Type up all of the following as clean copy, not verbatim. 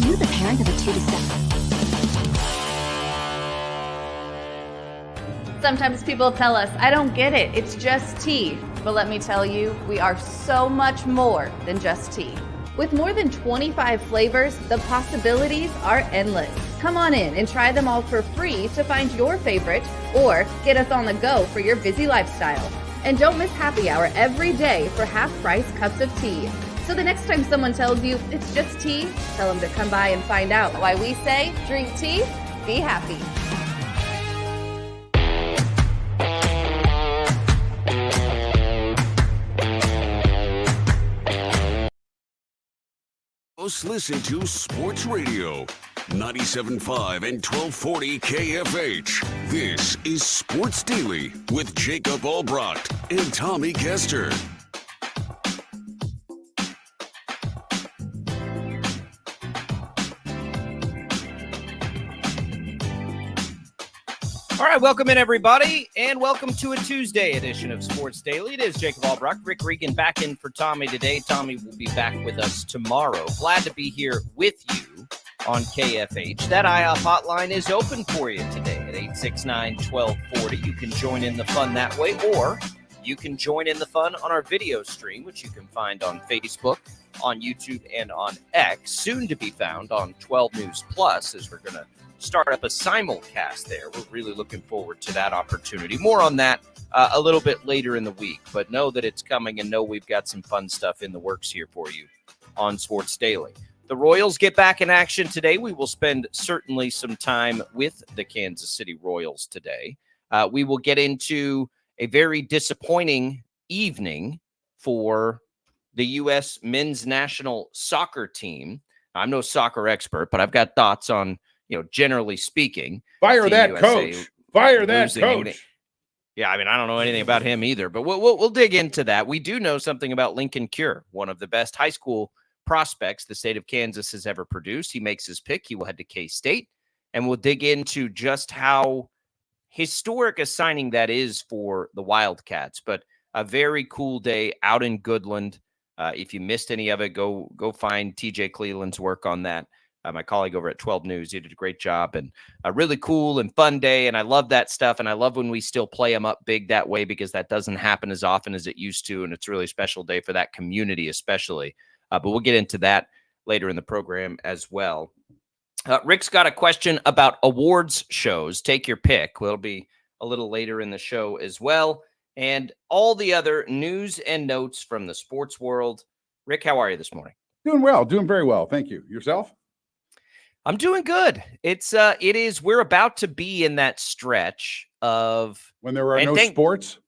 you the parent of a 2 to 7? Sometimes people tell us, I don't get it, it's just tea. But let me tell you, we are so much more than just tea. With more than 25 flavors, the possibilities are endless. Come on in and try them all for free to find your favorite or get us on the go for your busy lifestyle. And don't miss happy hour every day for half-price cups of tea. So the next time someone tells you it's just tea, tell them to come by and find out why we say drink tea, be happy. Listen to Sports Radio, 97.5 and 1240 KFH. This is Sports Daily with Jacob Albracht and Tommy Castor. All right, welcome in, everybody, and welcome to a Tuesday edition of Sports Daily. It is Jacob Albracht, Rick Regan back in for Tommy today. Tommy will be back with us tomorrow. Glad to be here with you on KFH. That IOP hotline is open for you today at 869-1240. You can join in the fun that way, or you can join in the fun on our video stream, which you can find on Facebook, on YouTube, and on X, soon to be found on 12 News Plus, as we're going to start up a simulcast there. We're really looking forward to that opportunity. More on that a little bit later in the week, but know that it's coming and know we've got some fun stuff in the works here for you on Sports Daily. The Royals get back in action today. We will spend certainly some time with the Kansas City Royals today. We will get into a very disappointing evening for the U.S. men's national soccer team. I'm no soccer expert, but I've got thoughts on, generally speaking. Fire that coach. Fire that coach. Yeah, I mean, I don't know anything about him either, but we'll dig into that. We do know something about Lincoln Cure, one of the best high school prospects the state of Kansas has ever produced. He makes his pick. He will head to K-State, and we'll dig into just how historic a signing that is for the Wildcats. But a very cool day out in Goodland. If you missed any of it, go find TJ Cleveland's work on that. My colleague over at 12 News, he did a great job, and a really cool and fun day. And I love that stuff. And I love when we still play them up big that way, because that doesn't happen as often as it used to. And it's a really special day for that community, especially. But we'll get into that later in the program as well. Rick's got a question about awards shows. Take your pick. It'll be a little later in the show as well. And all the other news and notes from the sports world. Rick, how are you this morning? Doing well. Doing very well. Thank you. Yourself? I'm doing good. We're about to be in that stretch of when there are no sports.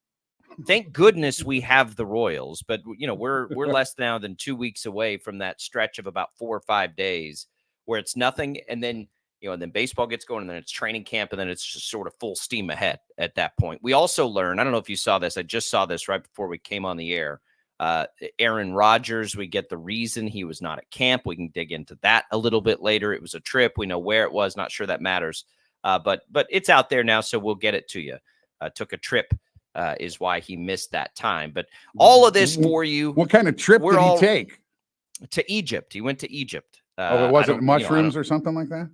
Thank goodness we have the Royals, but we're less now than 2 weeks away from that stretch of about 4 or 5 days where it's nothing, and then and then baseball gets going, and then it's training camp, and then it's just sort of full steam ahead at that point. We also learn, I don't know if you saw this, I just saw this right before we came on the air. Aaron Rodgers, we get the reason he was not at camp. We can dig into that a little bit later. It was a trip. We know where it was. Not sure that matters. But it's out there now, so we'll get it to you. Took a trip is why he missed that time. But all of this for you. What kind of trip did he take? To Egypt. He went to Egypt. It wasn't mushrooms or something like that?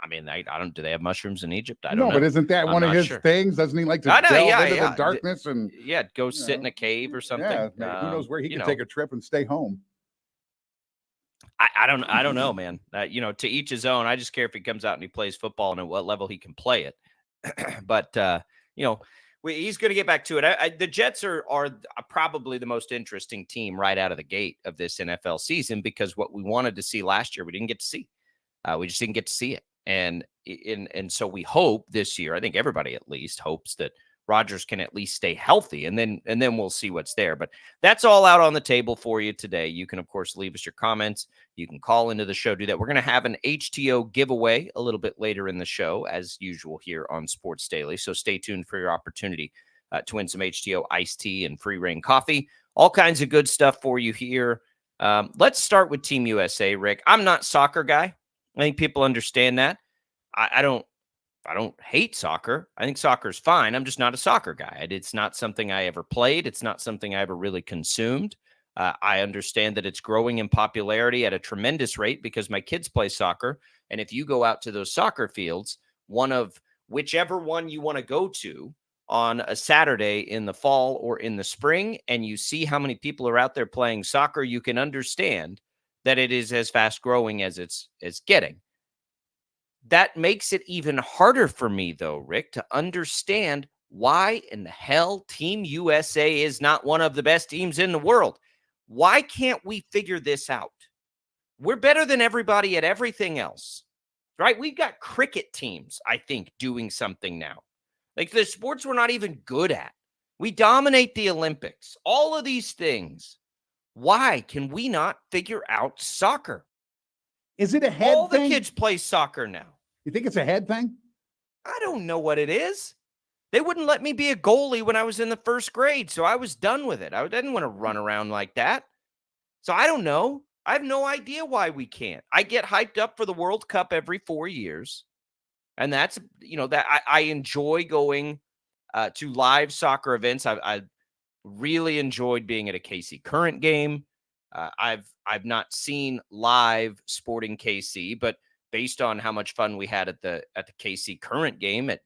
I mean, I don't. Do they have mushrooms in Egypt? I don't know. But isn't that one of his things? Doesn't he like to delve into the darkness and go sit in a cave or something? Yeah, who knows where he can take a trip and stay home? I don't know, man. To each his own. I just care if he comes out and he plays football and at what level he can play it. But he's going to get back to it. The Jets are probably the most interesting team right out of the gate of this NFL season, because what we wanted to see last year we didn't get to see. We just didn't get to see it. And so we hope this year, I think everybody at least hopes that Rodgers can at least stay healthy, and then we'll see what's there. But that's all out on the table for you today. You can, of course, leave us your comments. You can call into the show, do that. We're going to have an HTO giveaway a little bit later in the show, as usual here on Sports Daily. So stay tuned for your opportunity to win some HTO iced tea and free reign coffee. All kinds of good stuff for you here. Let's start with Team USA, Rick. I'm not a soccer guy. I think people understand that. I don't hate soccer. I think soccer is fine. I'm just not a soccer guy. It's not something I ever played. It's not something I ever really consumed. I understand that it's growing in popularity at a tremendous rate because my kids play soccer. And if you go out to those soccer fields, one of whichever one you want to go to on a Saturday in the fall or in the spring, and you see how many people are out there playing soccer, you can understand that it is as fast growing as it's getting. That makes it even harder for me, though, Rick, to understand why in the hell Team USA is not one of the best teams in the world. Why can't we figure this out? We're better than everybody at everything else, right? We've got cricket teams, I think, doing something now. Like the sports we're not even good at. We dominate the Olympics. All of these things. Why can we not figure out soccer? Is it a head All thing? The kids play soccer now. You think it's a head thing? I don't know what it is. They wouldn't let me be a goalie when I was in the first grade, so I was done with it. I didn't want to run around like that. So I don't know. I have no idea why we can't. I get hyped up for the World Cup every 4 years. And that's, that I enjoy going to live soccer events. I really enjoyed being at a KC Current game. I've not seen live Sporting KC, but based on how much fun we had at the KC Current game at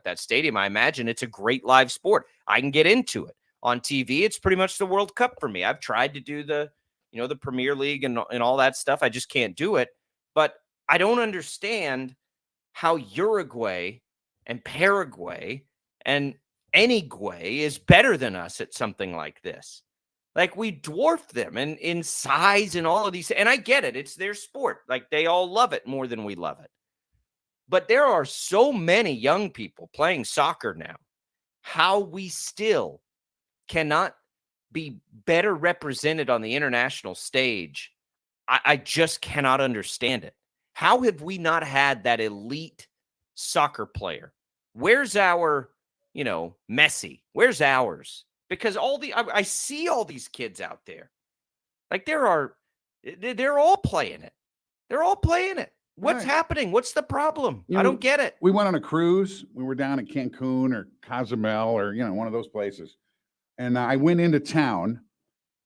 that stadium, I imagine it's a great live sport. I can get into it. On TV, it's pretty much the World Cup for me. I've tried to do the Premier League and all that stuff. I just can't do it. But I don't understand how Uruguay and Paraguay and Anyway is better than us at something like this. Like we dwarf them in size and all of these. And I get it. It's their sport. Like they all love it more than we love it. But there are so many young people playing soccer now. How we still cannot be better represented on the international stage, I just cannot understand it. How have we not had that elite soccer player? Where's our, Messi? Where's ours? Because I see all these kids out there. Like they're all playing it. They're all playing it. What's happening? What's the problem? I don't get it. We went on a cruise. We were down at Cancun or Cozumel or, one of those places. And I went into town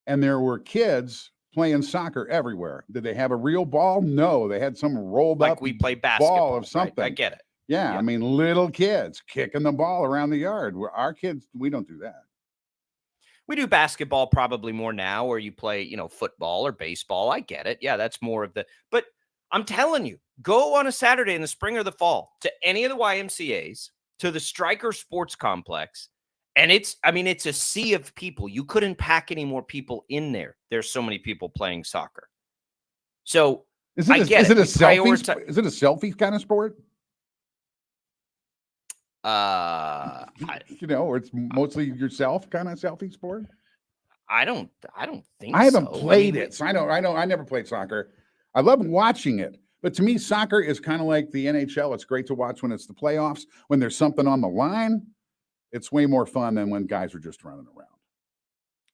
and there were kids playing soccer everywhere. Did they have a real ball? No, they had some rolled up we play basketball ball of something. Right? I get it. Yeah, I mean, little kids kicking the ball around the yard. Our kids, we don't do that. We do basketball probably more now, or you play, football or baseball. I get it. Yeah, that's more of but I'm telling you, go on a Saturday in the spring or the fall to any of the YMCAs, to the Stryker Sports Complex. And it's a sea of people. You couldn't pack any more people in there. There's so many people playing soccer. So is it a selfie kind of sport? Or it's mostly yourself kind of selfie sport. I don't think I haven't played it. So I never played soccer. I love watching it. But to me, soccer is kind of like the NHL. It's great to watch when it's the playoffs, when there's something on the line. It's way more fun than when guys are just running around.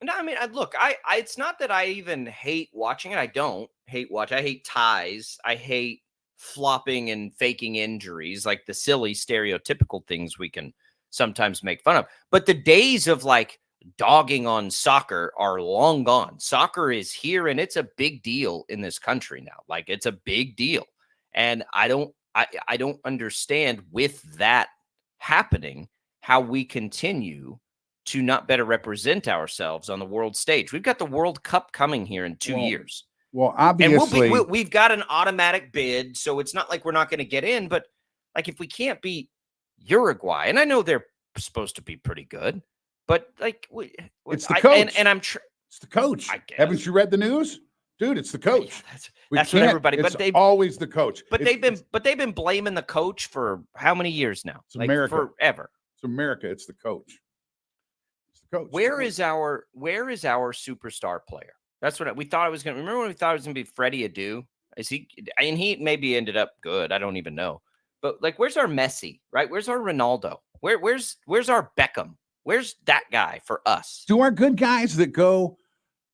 No, look, it's not that I even hate watching it. I don't hate watching. I hate ties. I hate flopping and faking injuries, like the silly stereotypical things we can sometimes make fun of. But the days of like dogging on soccer are long gone. Soccer is here and it's a big deal in this country now. Like it's a big deal. And I don't understand with that happening how we continue to not better represent ourselves on the world stage. We've got the World Cup coming here in 2 years. Well, obviously, and we've got an automatic bid, so it's not like we're not going to get in. But like, if we can't beat Uruguay, and I know they're supposed to be pretty good, but like, it's the coach, and it's the coach. Haven't you read the news, dude? It's the coach. Yeah, that's what everybody. But they've always the coach. But they've been blaming the coach for how many years now? It's America. Forever. It's America. It's the coach. It's the coach. Where is our superstar player? That's what we thought it was going to. Remember when we thought it was going to be Freddie Adu? He maybe ended up good. I don't even know. But like, where's our Messi? Right? Where's our Ronaldo? Where's our Beckham? Where's that guy for us? Do our good guys that go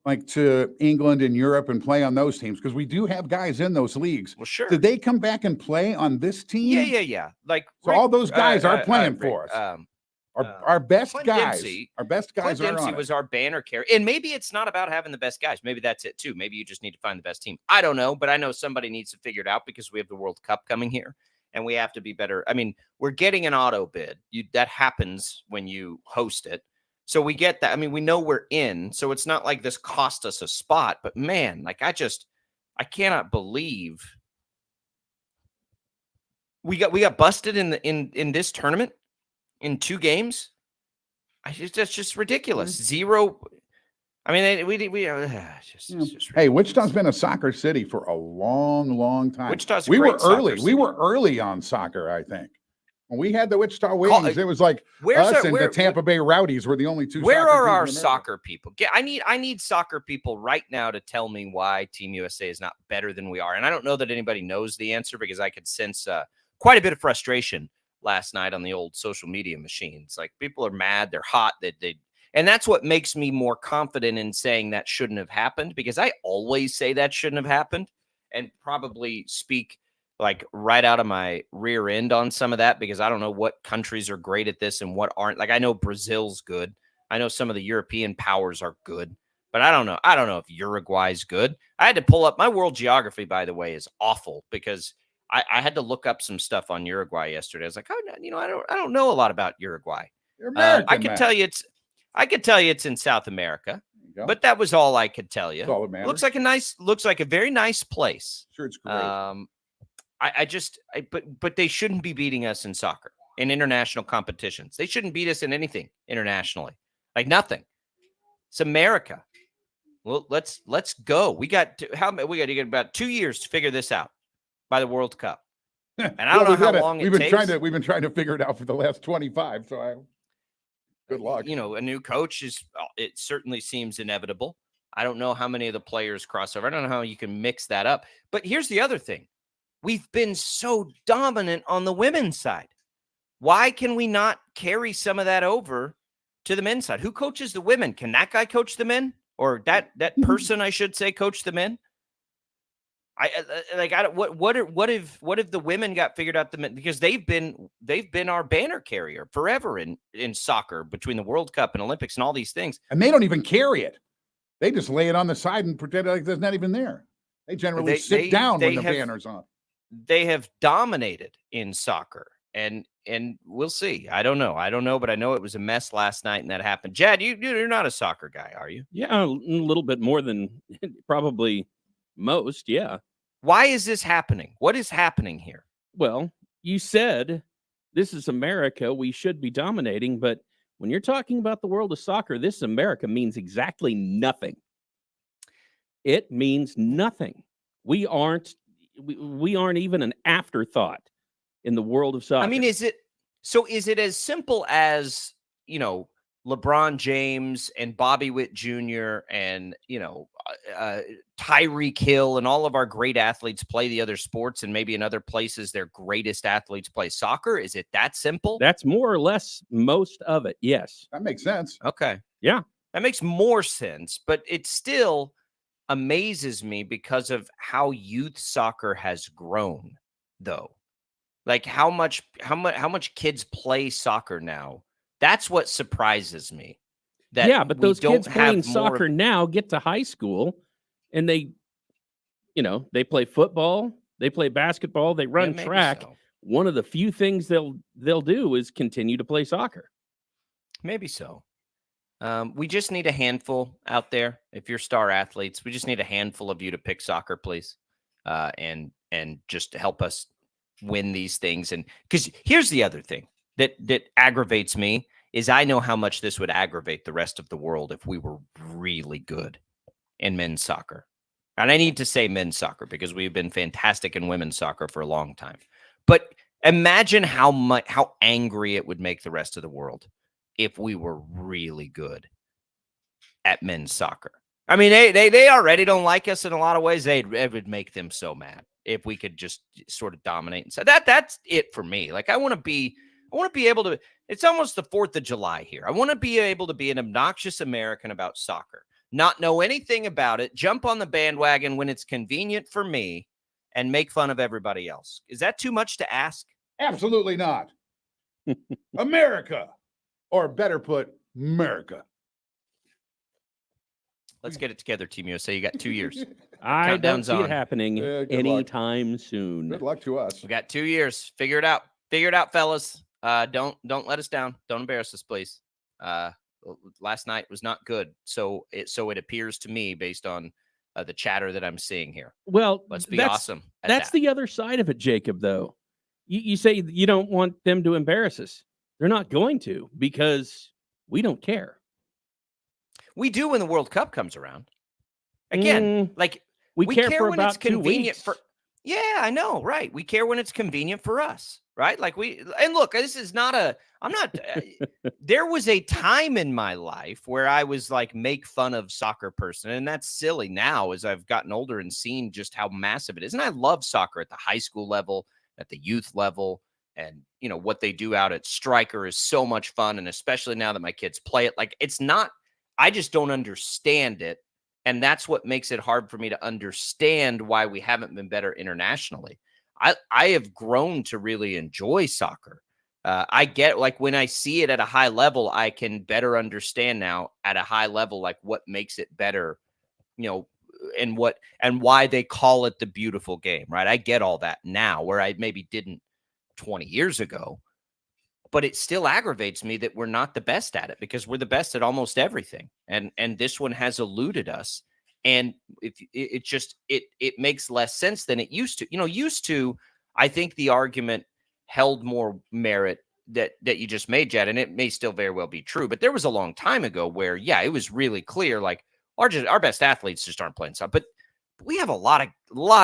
like to England and Europe and play on those teams, because we do have guys in those leagues. Well, sure. Did they come back and play on this team? Yeah. Like so all those guys are playing for us. Our best Clint guys. Dempsey, Our best guys Clint are Dempsey on was it. our banner carrier. And maybe it's not about having the best guys. Maybe that's it too. Maybe you just need to find the best team. I don't know, but I know somebody needs to figure it out because we have the World Cup coming here and we have to be better. I mean, we're getting an auto bid. That happens when you host it. So we get that. I mean, we know we're in. So it's not like this cost us a spot. But man, like I cannot believe we got busted in this tournament in 2 games. That's just ridiculous. 0. I mean, Hey, Wichita's been a soccer city for a long, long time. Wichita's a we great were soccer early. city. We were early on soccer, I think. When we had the Wichita Wings, it was like us and the Tampa Bay Rowdies were the only 2. Where soccer are teams our in America. soccer people? I need soccer people right now to tell me why Team USA is not better than we are. And I don't know that anybody knows the answer because I could sense quite a bit of frustration last night on the old social media machines. Like people are mad, they're hot, and that's what makes me more confident in saying that shouldn't have happened because I always say that shouldn't have happened and probably speak like right out of my rear end on some of that because I don't know what countries are great at this and what aren't. Like I know Brazil's good. I know some of the European powers are good, but I don't know. I don't know if Uruguay's good. I had to pull up my world geography, by the way, is awful because I had to look up some stuff on Uruguay yesterday. I was like, oh, I don't know a lot about Uruguay. You're American, I could tell you it's in South America, but that was all I could tell you. That's all that matters. Looks like a very nice place. Sure, it's great. But they shouldn't be beating us in soccer in international competitions. They shouldn't beat us in anything internationally, like nothing. It's America. Well, let's go. We got about 2 years to figure this out by the World Cup, and I don't know how long it takes. We've been trying to figure it out for the last 25. So good luck. A new coach it certainly seems inevitable. I don't know how many of the players cross over. I don't know how you can mix that up. But here's the other thing. We've been so dominant on the women's side. Why can we not carry some of that over to the men's side? Who coaches the women? Can that guy coach the men? Or that person, I should say, coach the men? What if the women got figured out the men? Because they've been our banner carrier forever in soccer between the World Cup and Olympics and all these things. And they don't even carry it. They just lay it on the side and pretend like it's not even there. They generally sit down when the banner's on. They have dominated in soccer, and we'll see. I don't know, but I know it was a mess last night, and that happened. Jad, you're not a soccer guy, are you? Yeah, a little bit more than probably most. Yeah. Why is this happening? What is happening here? Well, you said this is America. We should be dominating, but when you're talking about the world of soccer, this America means exactly nothing. It means nothing. We aren't even an afterthought in the world of soccer. I mean, is it as simple as, LeBron James and Bobby Witt Jr. and, Tyreek Hill and all of our great athletes play the other sports and maybe in other places their greatest athletes play soccer? Is it that simple? That's more or less most of it. Yes. That makes sense. Okay. Yeah. That makes more sense, but it still amazes me because of how youth soccer has grown, though. Like how much kids play soccer now. That's what surprises me. But those kids playing soccer now get to high school and they play football, they play basketball, they run track. So. One of the few things they'll do is continue to play soccer. Maybe so. We just need a handful out there. If you're star athletes, we just need a handful of you to pick soccer, please, and just help us win these things. And because here's the other thing that aggravates me is I know how much this would aggravate the rest of the world if we were really good in men's soccer. And I need to say men's soccer because we've been fantastic in women's soccer for a long time. But imagine how angry it would make the rest of the world if we were really good at men's soccer. I mean, they already don't like us in a lot of ways. It would make them so mad if we could just sort of dominate. And so that's it for me. Like I want to be able to, it's almost the 4th of July here. I want to be able to be an obnoxious American about soccer, not know anything about it, jump on the bandwagon when it's convenient for me and make fun of everybody else. Is that too much to ask? Absolutely not. America. or better put, America. Let's get it together, Team USA. You got 2 years. I don't Countdown's see on. it happening Yeah, good luck. anytime soon. Good luck to us. We got 2 years. Figure it out. Figure it out, fellas. Don't let us down. Don't embarrass us, please. Last night was not good. So it appears to me based on the chatter that I'm seeing here. Well, Let's be that's awesome. That's the other side of it, Jacob, though. You say you don't want them to embarrass us. They're not going to, because we don't care. We do when the World Cup comes around. Again, like we care for when about it's convenient 2 weeks. Yeah, I know, right? We care when it's convenient for us, right? Like and look, this is not I'm not there was a time in my life where I was like make fun of soccer person, and that's silly now as I've gotten older and seen just how massive it is. And I love soccer at the high school level, at the youth level, and what they do out at Striker is so much fun, and especially now that my kids play it. Like it's not, I just don't understand it. And that's what makes it hard for me to understand why we haven't been better internationally. I have grown to really enjoy soccer. I get, like, when I see it at a high level, I can better understand now at a high level, like what makes it better, and why they call it the beautiful game, right? I get all that now, where I maybe didn't 20 years ago. But it still aggravates me that we're not the best at it, because we're the best at almost everything. And this one has eluded us. And it makes less sense than it used to. Used to, I think the argument held more merit that you just made, Jed, and it may still very well be true. But there was a long time ago where, yeah, it was really clear, like our best athletes just aren't playing soccer. But we have a lot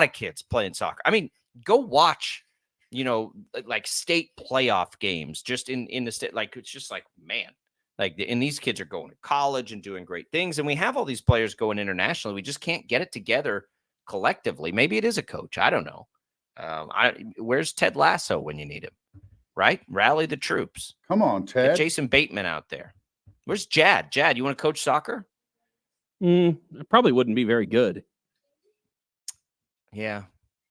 of kids playing soccer. I mean, go watch like state playoff games just in the state. Like, it's just like, man, like, and these kids are going to college and doing great things. And we have all these players going internationally. We just can't get it together collectively. Maybe it is a coach. I don't know. Where's Ted Lasso when you need him, right? Rally the troops. Come on, Ted. Get Jason Bateman out there. Where's Jad? Jad, you want to coach soccer? I probably wouldn't be very good. Yeah.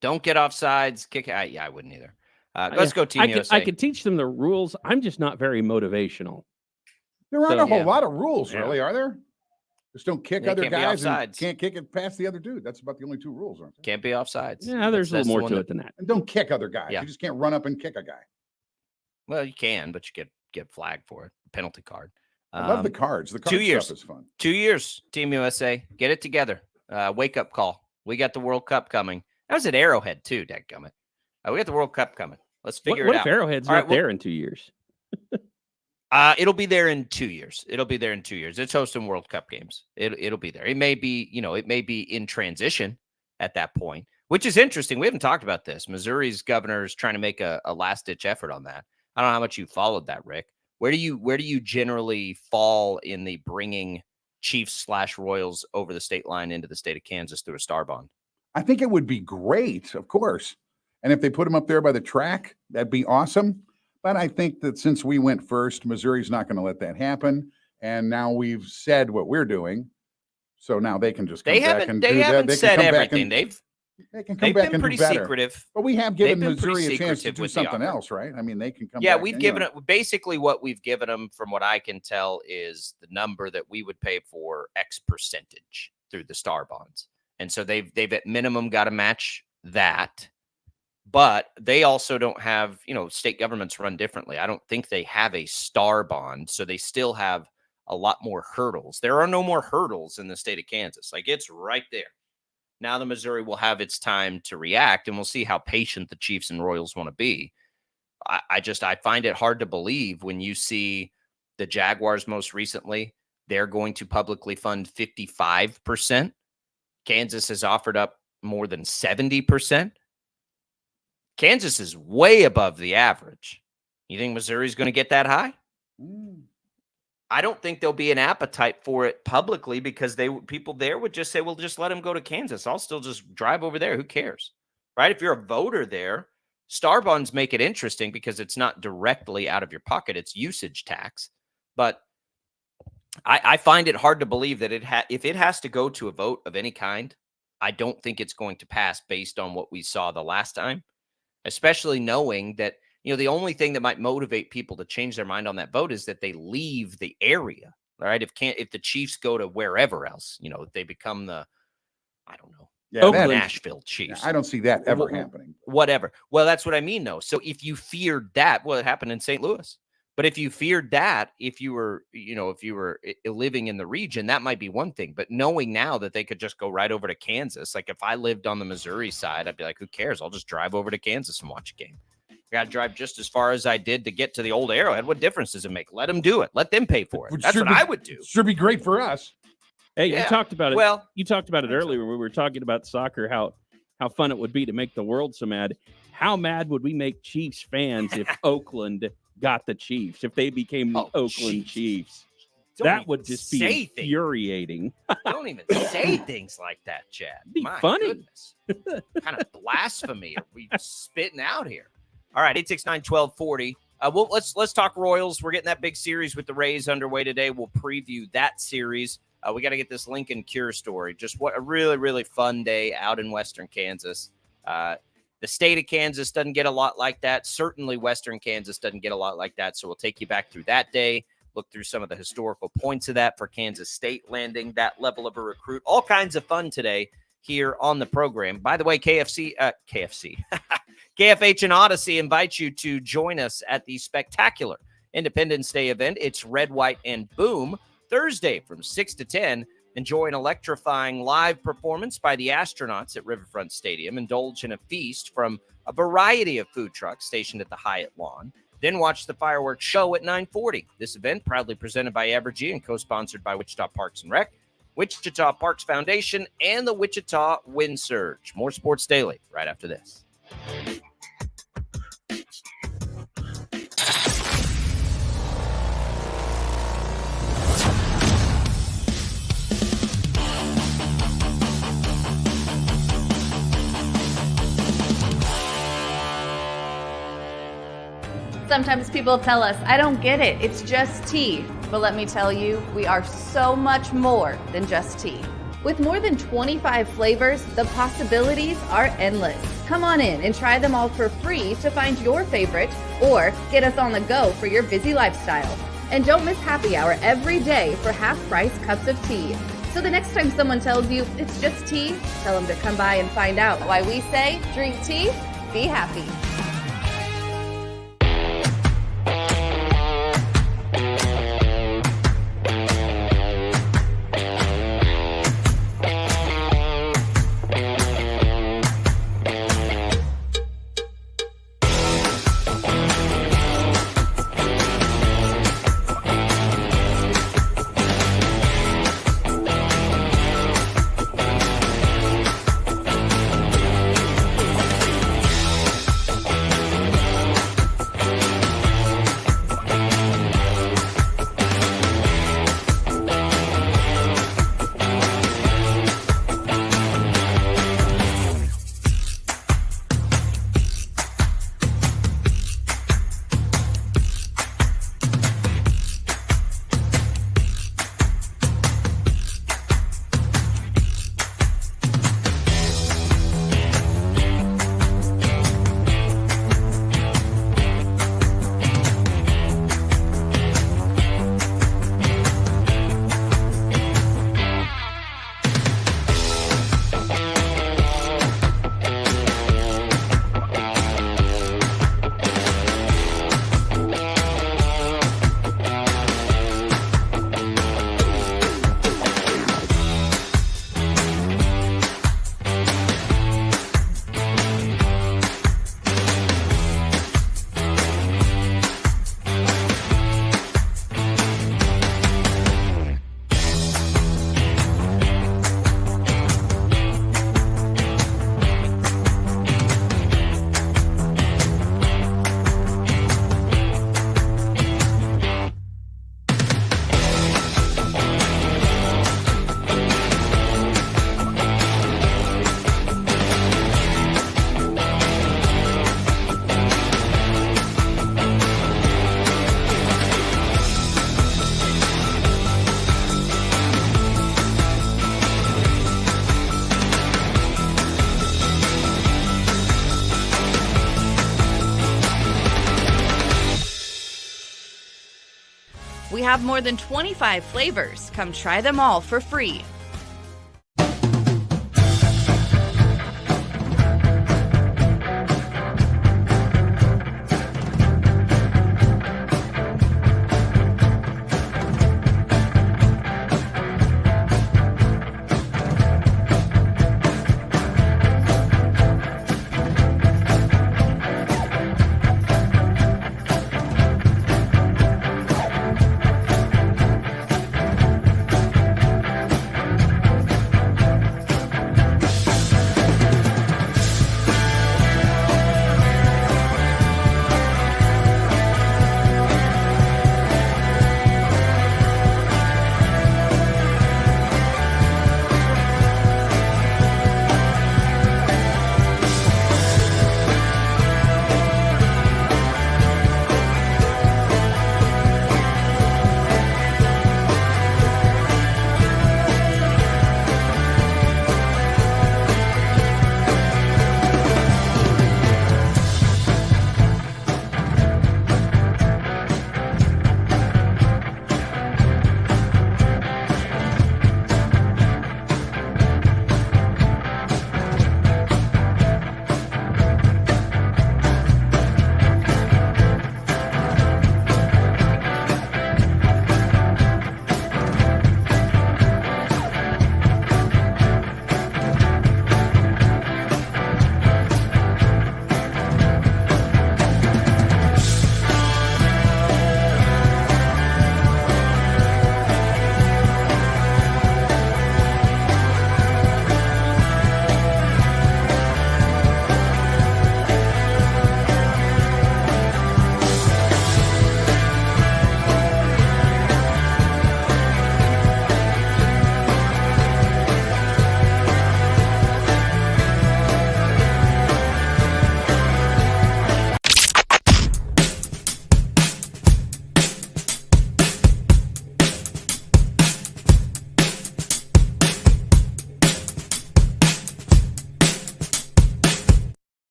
Don't get offsides. Kick. I wouldn't either. Let's go Team USA. I could teach them the rules. I'm just not very motivational. There aren't a whole lot of rules, really, are there? Just don't kick Yeah, other can't be guys and offsides. can't kick it past the other dude. That's about the only two rules, aren't there? Can't be offsides. Yeah, there's a That's little the more one to that- it than that. And don't kick other guys. Yeah. You just can't run up and kick a guy. Well, you can, but you get flagged for it. Penalty card. I love the cards. The card 2 years. stuff is fun. 2 years, Team USA. Get it together. Wake up call. We got the World Cup coming. That was at Arrowhead too, dadgummit. We got the World Cup coming. Let's figure What it if out. Arrowhead's All not right, well- there in 2 years? It'll be there in 2 years. It'll be there in 2 years. It's hosting World Cup games. It'll be there. It may be, it may be in transition at that point, which is interesting. We haven't talked about this. Missouri's governor is trying to make a last-ditch effort on that. I don't know how much you followed that, Rick. Where do you generally fall in the bringing Chiefs/Royals over the state line into the state of Kansas through a star bond? I think it would be great, of course. And if they put them up there by the track, that'd be awesome. But I think that since we went first, Missouri's not going to let that happen. And now we've said what we're doing. So now they can just come back and do that. They haven't They can said come back everything. and- They've They can come back been and pretty do better. secretive. But we have They've given been pretty Missouri a chance to secretive do with the something offer. else, right? I mean, they can come Yeah, back. we've and, given it basically what we've given them, from what I can tell, is the number that we would pay for X percentage through the star bonds. And so they've at minimum got to match that. But they also don't have, state governments run differently. I don't think they have a star bond. So they still have a lot more hurdles. There are no more hurdles in the state of Kansas. Like, it's right there. Now the Missouri will have its time to react, and we'll see how patient the Chiefs and Royals want to be. I find it hard to believe when you see the Jaguars most recently, they're going to publicly fund 55%. Kansas has offered up more than 70%. Kansas is way above the average. You think Missouri's going to get that high? I don't think there'll be an appetite for it publicly, because people there would just say, well, just let him go to Kansas. I'll still just drive over there. Who cares? Right? If you're a voter there, star bonds make it interesting because it's not directly out of your pocket. It's usage tax. But I find it hard to believe that if it has to go to a vote of any kind, I don't think it's going to pass based on what we saw the last time, especially knowing that the only thing that might motivate people to change their mind on that vote is that they leave the area. All right. If the Chiefs go to wherever else, if they become I don't know, Yeah, Nashville Chiefs. I don't see that ever happening. Whatever. Well, that's what I mean, though. So if you feared that, well, it happened in St. Louis. But if you feared that, if you were living in the region, that might be one thing. But knowing now that they could just go right over to Kansas, like if I lived on the Missouri side, I'd be like, who cares? I'll just drive over to Kansas and watch a game. I got to drive just as far as I did to get to the old Arrowhead. What difference does it make? Let them do it. Let them pay for it. That's what I would do. Should be great for us. Hey, Yeah. you talked about it. Well, you talked about it earlier when we were talking about soccer, how fun it would be to make the world so mad. How mad would we make Chiefs fans if Oakland got the Chiefs, if they became the Oakland Chiefs? That would just be infuriating. Don't even say things like that, Chad. It'd be My funny. Goodness. Kind of blasphemy are we spitting out here? All right, 869-1240. Well, let's talk Royals. We're getting that big series with the Rays underway today. We'll preview that series. We got to get this Lincoln Cure story. Just what a really, really fun day out in Western Kansas. The state of Kansas doesn't get a lot like that. Certainly Western Kansas doesn't get a lot like that. So we'll take you back through that day, look through some of the historical points of that for Kansas State landing that level of a recruit. All kinds of fun today here on the program. By the way, KFH and Odyssey invite you to join us at the spectacular Independence Day event. It's Red, White, and Boom. Thursday from 6 to 10. Enjoy an electrifying live performance by the Astronauts at Riverfront Stadium. Indulge in a feast from a variety of food trucks stationed at the Hyatt Lawn. Then watch the fireworks show at 9:40. This event proudly presented by Evergy and co-sponsored by Wichita Parks and Rec, Wichita Parks Foundation, and the Wichita Wind Surge. More Sports Daily right after this. Sometimes people tell us, I don't get it, it's just tea. But let me tell you, we are so much more than just tea. With more than 25 flavors, the possibilities are endless. Come on in and try them all for free to find your favorite or get us on the go for your busy lifestyle. And don't miss happy hour every day for half-price cups of tea. So the next time someone tells you it's just tea, tell them to come by and find out why we say drink tea, be happy. have more than 25 flavors. Come try them all for free.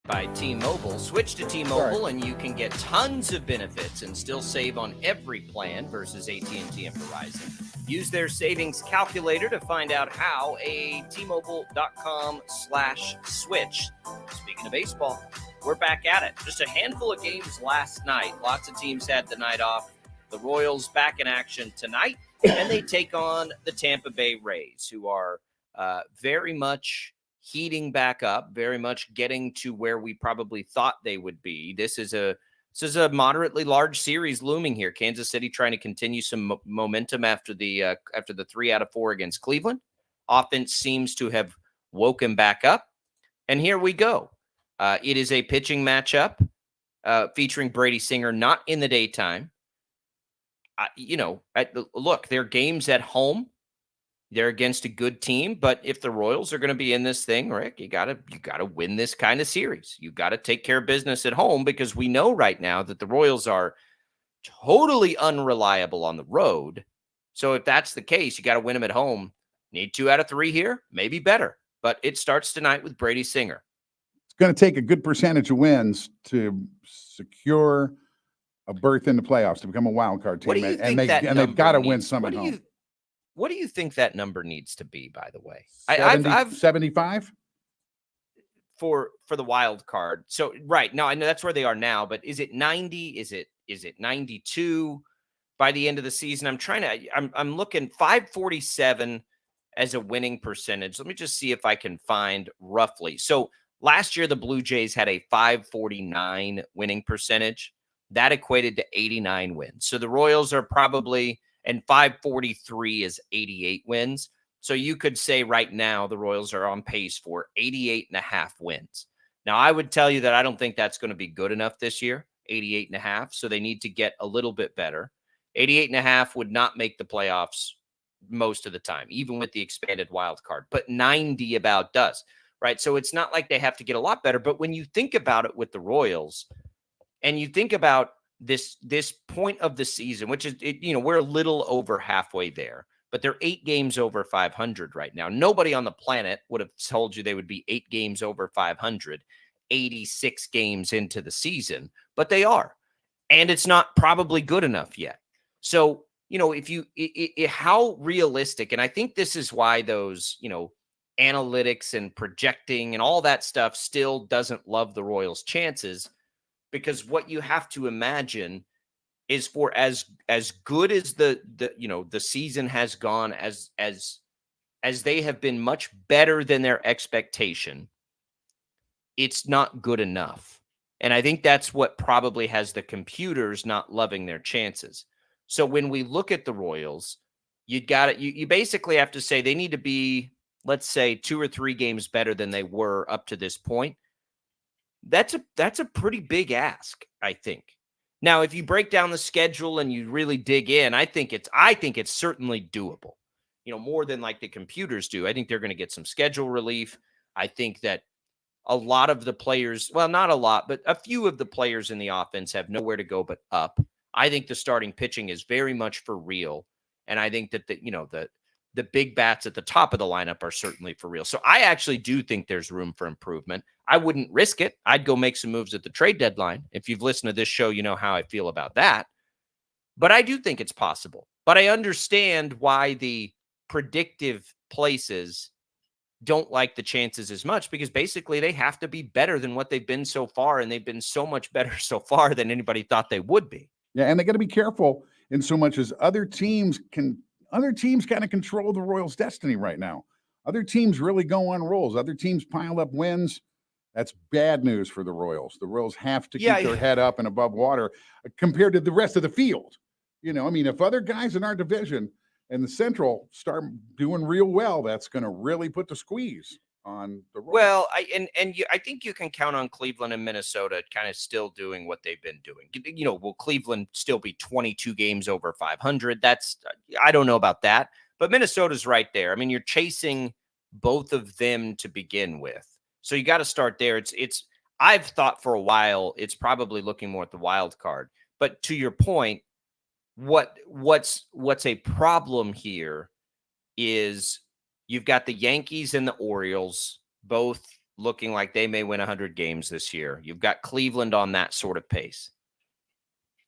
By T-Mobile. Switch to T-Mobile and you can get tons of benefits and still save on every plan versus AT&T and Verizon. Use their savings calculator to find out how. T-Mobile.com/switch. Speaking of baseball, we're back at it. Just a handful of games last night. Lots of teams had the night off. The Royals back in action tonight, and they take on the Tampa Bay Rays, who are very much heating back up, very much getting to where we probably thought they would be. This is a moderately large series looming here. Kansas City trying to continue some momentum after the 3 out of 4 against Cleveland. Offense seems to have woken back up, and here we go. It is a pitching matchup featuring Brady Singer, not in the daytime. Look, their games at home. They're against a good team, but if the Royals are going to be in this thing, Rick, you gotta win this kind of series. You got to take care of business at home, because we know right now that the Royals are totally unreliable on the road. So if that's the case, you got to win them at home. Need 2 out of 3 here, maybe better. But it starts tonight with Brady Singer. It's going to take a good percentage of wins to secure a berth in the playoffs, to become a wild card team, and they've got to win some at home. What do you think that number needs to be, by the way? 75 for the wild card. So right now, I know that's where they are now, but is it 90? Is it 92 by the end of the season? I'm looking 547 as a winning percentage. Let me just see if I can find roughly. So last year, the Blue Jays had a 549 winning percentage. That equated to 89 wins. So the Royals are probably, and 543 is 88 wins. So you could say right now the Royals are on pace for 88.5 wins. Now, I would tell you that I don't think that's going to be good enough this year, 88.5. So they need to get a little bit better. 88.5 would not make the playoffs most of the time, even with the expanded wild card, but 90 about does, right? So it's not like they have to get a lot better. But when you think about it with the Royals, and you think about this point of the season, which is, we're a little over halfway there, but they're 8 games over 500 right now. Nobody on the planet would have told you they would be 8 games over 500, 86 games into the season, but they are. And it's not probably good enough yet. So, if you, how realistic, and I think this is why those, analytics and projecting and all that stuff still doesn't love the Royals' chances, because what you have to imagine is for as good as the season has gone, as they have been much better than their expectation, it's not good enough. And I think that's what probably has the computers not loving their chances. So when we look at the Royals, you basically have to say they need to be, let's say, 2 or 3 games better than they were up to this point. That's a pretty big ask, I think. Now, if you break down the schedule and you really dig in, I think it's certainly doable. More than like the computers do. I think they're going to get some schedule relief. I think that a lot of the players, well, not a lot, but a few of the players in the offense have nowhere to go but up. I think the starting pitching is very much for real. And I think that the big bats at the top of the lineup are certainly for real. So I actually do think there's room for improvement. I wouldn't risk it. I'd go make some moves at the trade deadline. If you've listened to this show, you know how I feel about that. But I do think it's possible. But I understand why the predictive places don't like the chances as much, because basically they have to be better than what they've been so far. And they've been so much better so far than anybody thought they would be. Yeah, and they got to be careful in so much as other teams kind of control the Royals' destiny right now. Other teams really go on rolls. Other teams pile up wins. That's bad news for the Royals. The Royals have to keep their head up and above water compared to the rest of the field. If other guys in our division and the Central start doing real well, that's going to really put the squeeze on the Royals. Well, I think you can count on Cleveland and Minnesota kind of still doing what they've been doing. Will Cleveland still be 22 games over 500? I don't know about that, but Minnesota's right there. You're chasing both of them to begin with. So you got to start there. I've thought for a while, it's probably looking more at the wild card, but to your point, what's a problem here is you've got the Yankees and the Orioles both looking like they may win 100 games this year. You've got Cleveland on that sort of pace.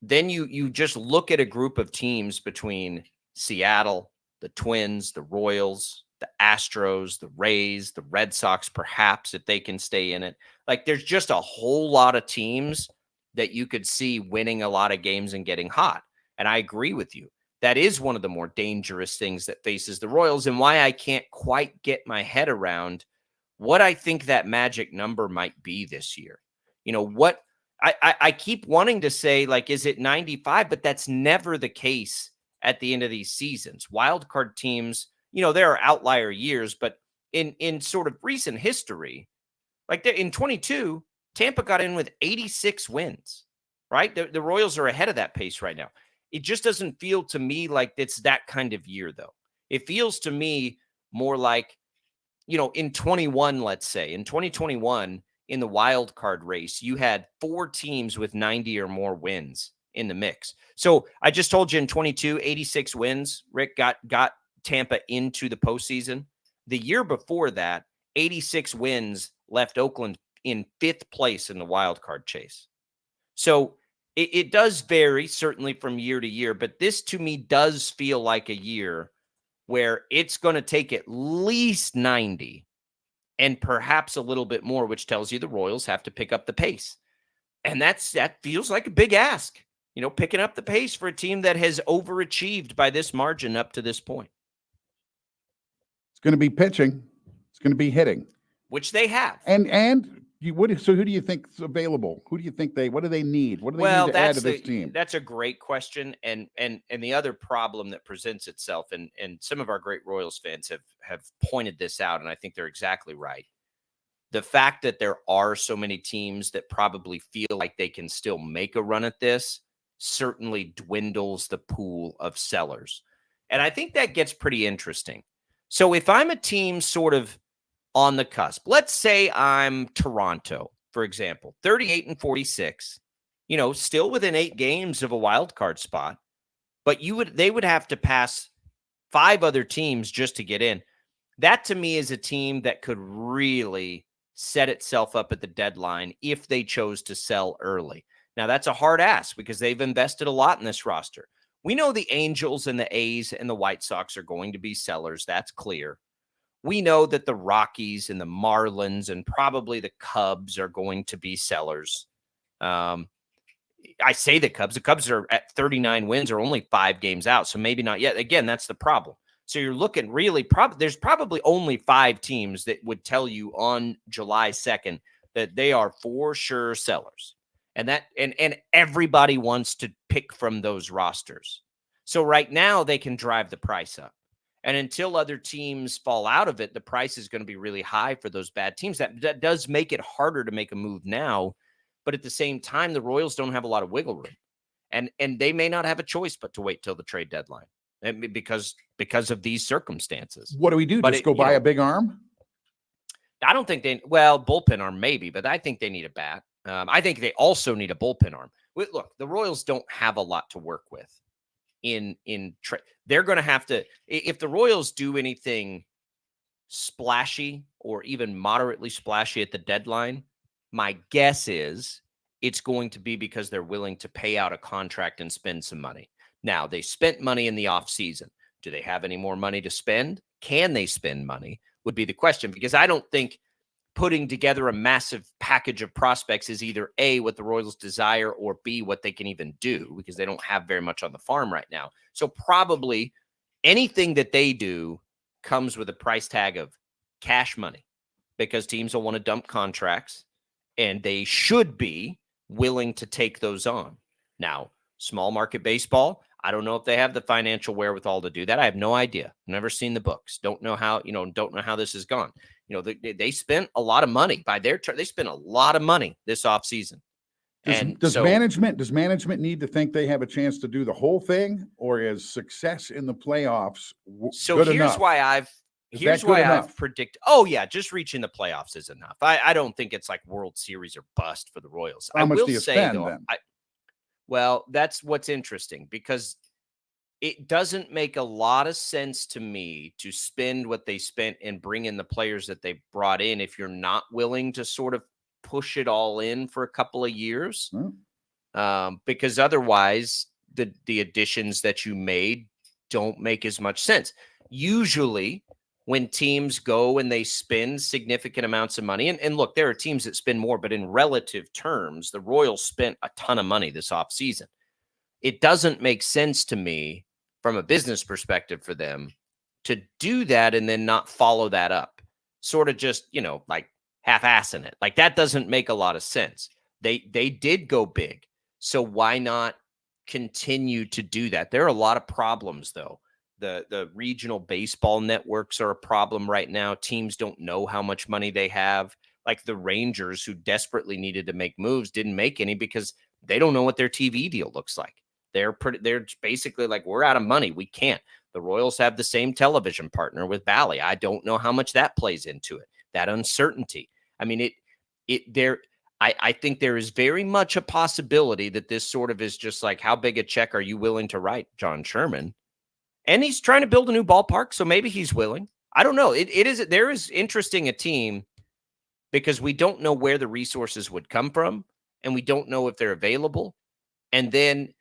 Then you just look at a group of teams between Seattle, the Twins, the Royals, the Astros, the Rays, the Red Sox, perhaps, if they can stay in it. Like, there's just a whole lot of teams that you could see winning a lot of games and getting hot. And I agree with you. That is one of the more dangerous things that faces the Royals, and why I can't quite get my head around what I think that magic number might be this year. What I keep wanting to say, like, is it 95? But that's never the case at the end of these seasons. Wild card teams, there are outlier years, but in sort of recent history, like in 22, Tampa got in with 86 wins, right? The Royals are ahead of that pace right now. It just doesn't feel to me like it's that kind of year, though. It feels to me more like, in 21, let's say, in 2021, in the wild card race, you had 4 teams with 90 or more wins in the mix. So I just told you in 22, 86 wins, Rick got Tampa into the postseason. The year before that, 86 wins left Oakland in 5th place in the wild card chase. So it does vary, certainly from year to year, but this to me does feel like a year where it's going to take at least 90 and perhaps a little bit more, which tells you the Royals have to pick up the pace. And that feels like a big ask, picking up the pace for a team that has overachieved by this margin up to this point. It's going to be pitching. It's going to be hitting. Which they have. So who do you think's available? What do they need? What do they need to add to this team? That's a great question. And the other problem that presents itself, and some of our great Royals fans have pointed this out, and I think they're exactly right. The fact that there are so many teams that probably feel like they can still make a run at this certainly dwindles the pool of sellers. And I think that gets pretty interesting. So if I'm a team sort of on the cusp, let's say I'm Toronto, for example, 38-46, still within 8 games of a wild card spot, but they would have to pass 5 other teams just to get in. That to me is a team that could really set itself up at the deadline if they chose to sell early. Now that's a hard ask because they've invested a lot in this roster. We know the Angels and the A's and the White Sox are going to be sellers. That's clear. We know that the Rockies and the Marlins and probably the Cubs are going to be sellers. I say the Cubs are at 39 wins, are only 5 games out, so maybe not yet. Again, that's the problem. So you're looking really there's probably only 5 teams that would tell you on July 2nd that they are for sure sellers. And everybody wants to pick from those rosters. So right now they can drive the price up. And until other teams fall out of it, the price is going to be really high for those bad teams. That does make it harder to make a move now. But at the same time, the Royals don't have a lot of wiggle room. And they may not have a choice but to wait till the trade deadline because of these circumstances. What do we do? Just go buy a big arm? I don't think bullpen arm maybe, but I think they need a bat. I think they also need a bullpen arm. Look, the Royals don't have a lot to work with in trade. They're going to have to, if the Royals do anything splashy or even moderately splashy at the deadline, my guess is it's going to be because they're willing to pay out a contract and spend some money. Now, they spent money in the offseason. Do they have any more money to spend? Can they spend money would be the question, because I don't think putting together a massive package of prospects is either A, what the Royals desire, or B, what they can even do, because they don't have very much on the farm right now. So probably anything that they do comes with a price tag of cash money, because teams will want to dump contracts and they should be willing to take those on. Now, small market baseball, I don't know if they have the financial wherewithal to do that. I have no idea. Never seen the books. Don't know how this has gone. They spent a lot of money by their they spent a lot of money this offseason. Does management need to think they have a chance to do the whole thing, or is success in the playoffs good enough? Here's why I've predicted. Oh yeah, just reaching the playoffs is enough. I don't think it's like World Series or bust for the Royals. How much do you spend, then? Well, that's what's interesting, because it doesn't make a lot of sense to me to spend what they spent and bring in the players that they brought in if you're not willing to sort of push it all in for a couple of years. Because otherwise the additions that you made don't make as much sense. Usually when teams go and they spend significant amounts of money, and look, there are teams that spend more, but in relative terms, the Royals spent a ton of money this offseason. It doesn't make sense to me from a business perspective for them to do that and then not follow that up. Sort of just, like half-assing it. Like, that doesn't make a lot of sense. They did go big. So why not continue to do that? There are a lot of problems, though. The regional baseball networks are a problem right now. Teams don't know how much money they have. Like the Rangers, who desperately needed to make moves, didn't make any because they don't know what their TV deal looks like. They're basically like, we're out of money. We can't. The Royals have the same television partner with Bally. I don't know how much that plays into it. That uncertainty. I mean, I think there is very much a possibility that this sort of is just like, how big a check are you willing to write, John Sherman? And he's trying to build a new ballpark, so maybe he's willing. I don't know. There is interesting a team, because we don't know where the resources would come from, and we don't know if they're available. And then,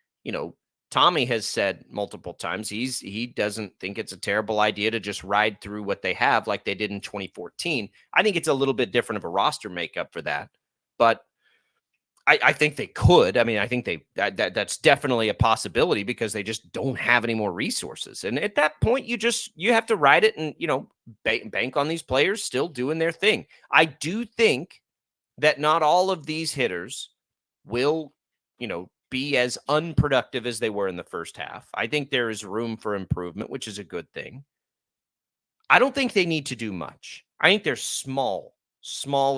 Tommy has said multiple times he doesn't think it's a terrible idea to just ride through what they have like they did in 2014. I think it's a little bit different of a roster makeup for that, but I think they could. I mean, I think that's definitely a possibility, because they just don't have any more resources. And at that point, you have to ride it and, bank on these players still doing their thing. I do think that not all of these hitters will, be as unproductive as they were in the first half. I think there is room for improvement, which is a good thing. I don't think they need to do much. I think they're small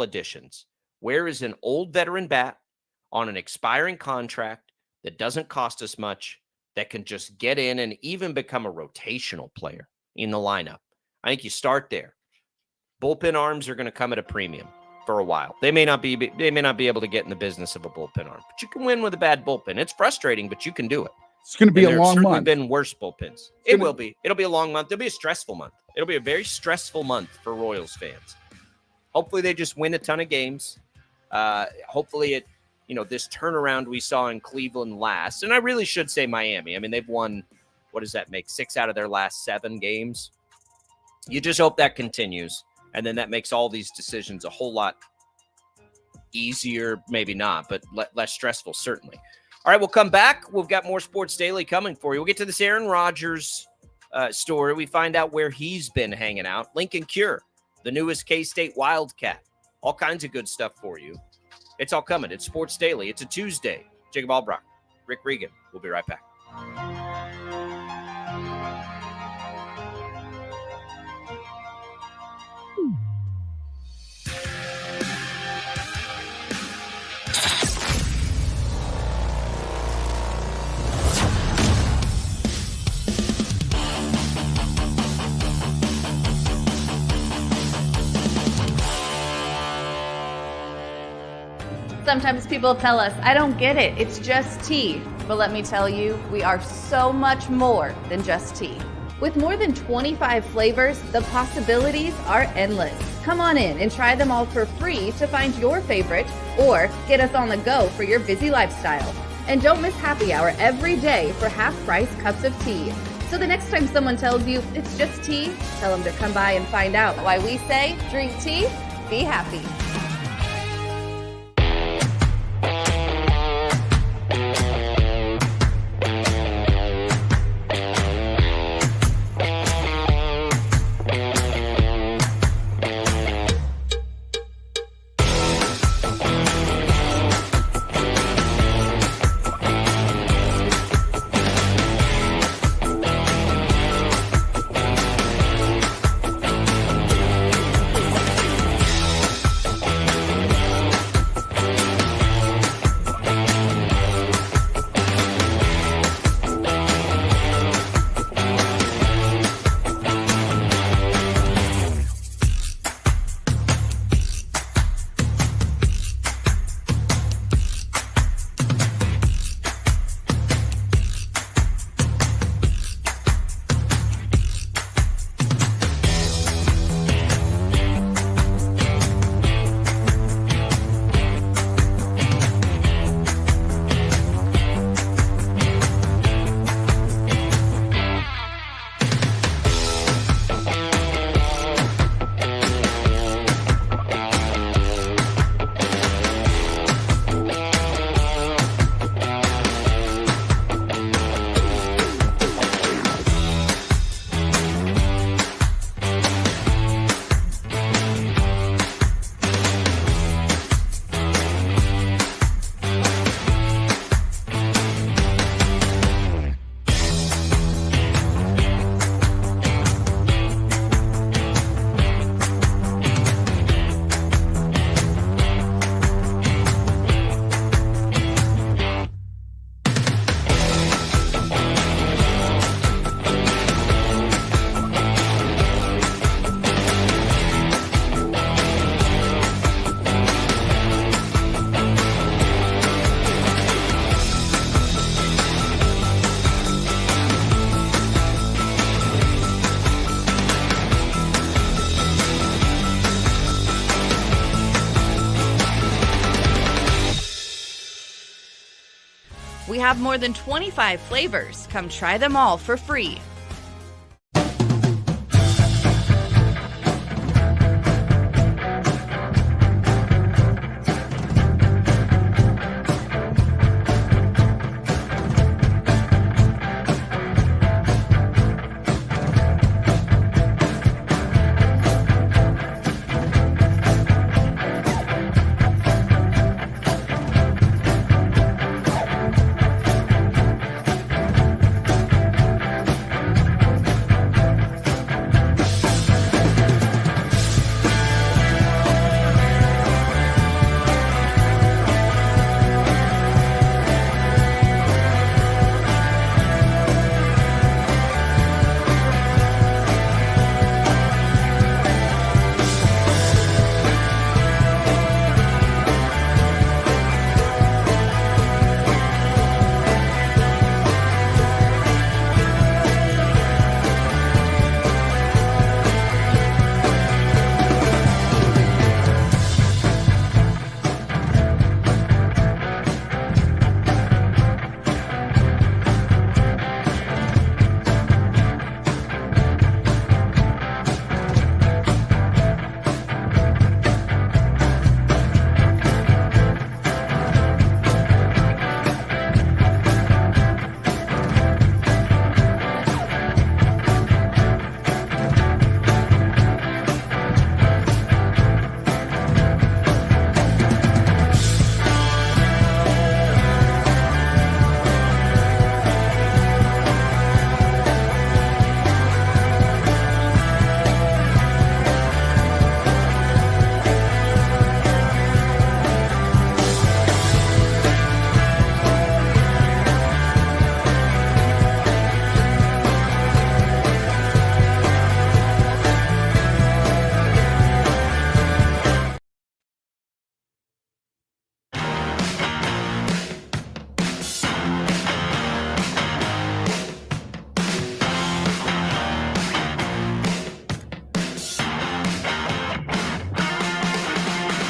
additions. Where is an old veteran bat on an expiring contract that doesn't cost us much, that can just get in and even become a rotational player in the lineup? I think you start there. Bullpen arms are going to come at a premium for a while. They may not be able to get in the business of a bullpen arm, but you can win with a bad bullpen. It's frustrating, but you can do it. It's going to be a long month. There's been worse bullpens. It will be. It'll be a long month. It'll be a stressful month. It'll be a very stressful month for Royals fans. Hopefully they just win a ton of games. Hopefully this turnaround we saw in Cleveland last. And I really should say Miami. I mean, they've won, what does that make, 6 out of their last 7 games? You just hope that continues. And then that makes all these decisions a whole lot easier, maybe not, but less stressful, certainly. All right, we'll come back. We've got more Sports Daily coming for you. We'll get to this Aaron Rodgers story. We find out where he's been hanging out. Lincoln Cure, the newest K-State Wildcat. All kinds of good stuff for you. It's all coming. It's Sports Daily. It's a Tuesday. Jacob Albracht, Rick Regan. We'll be right back. Sometimes people tell us, I don't get it, it's just tea. But let me tell you, we are so much more than just tea. With more than 25 flavors, the possibilities are endless. Come on in and try them all for free to find your favorite or get us on the go for your busy lifestyle. And don't miss happy hour every day for half-price cups of tea. So the next time someone tells you it's just tea, tell them to come by and find out why we say drink tea, be happy. We have more than 25 flavors. Come try them all for free.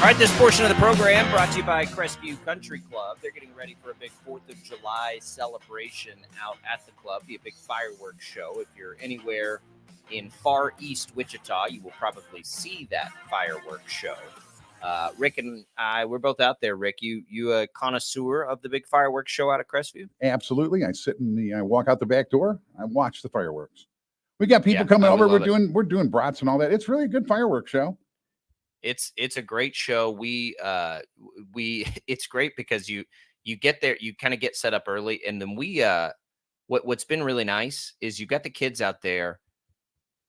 All right, this portion of the program brought to you by Crestview Country Club. They're getting ready for a big 4th of July celebration out at the club, be a big fireworks show. If you're anywhere in far east Wichita, you will probably see that fireworks show. Rick and I, we're both out there. Rick, you a connoisseur of the big fireworks show out at Crestview? Absolutely. I walk out the back door. I watch the fireworks. We got people coming over. We're doing brats and all that. It's really a good fireworks show. It's a great show. It's great because you get there, you kind of get set up early, and then what's been really nice is you got the kids out there,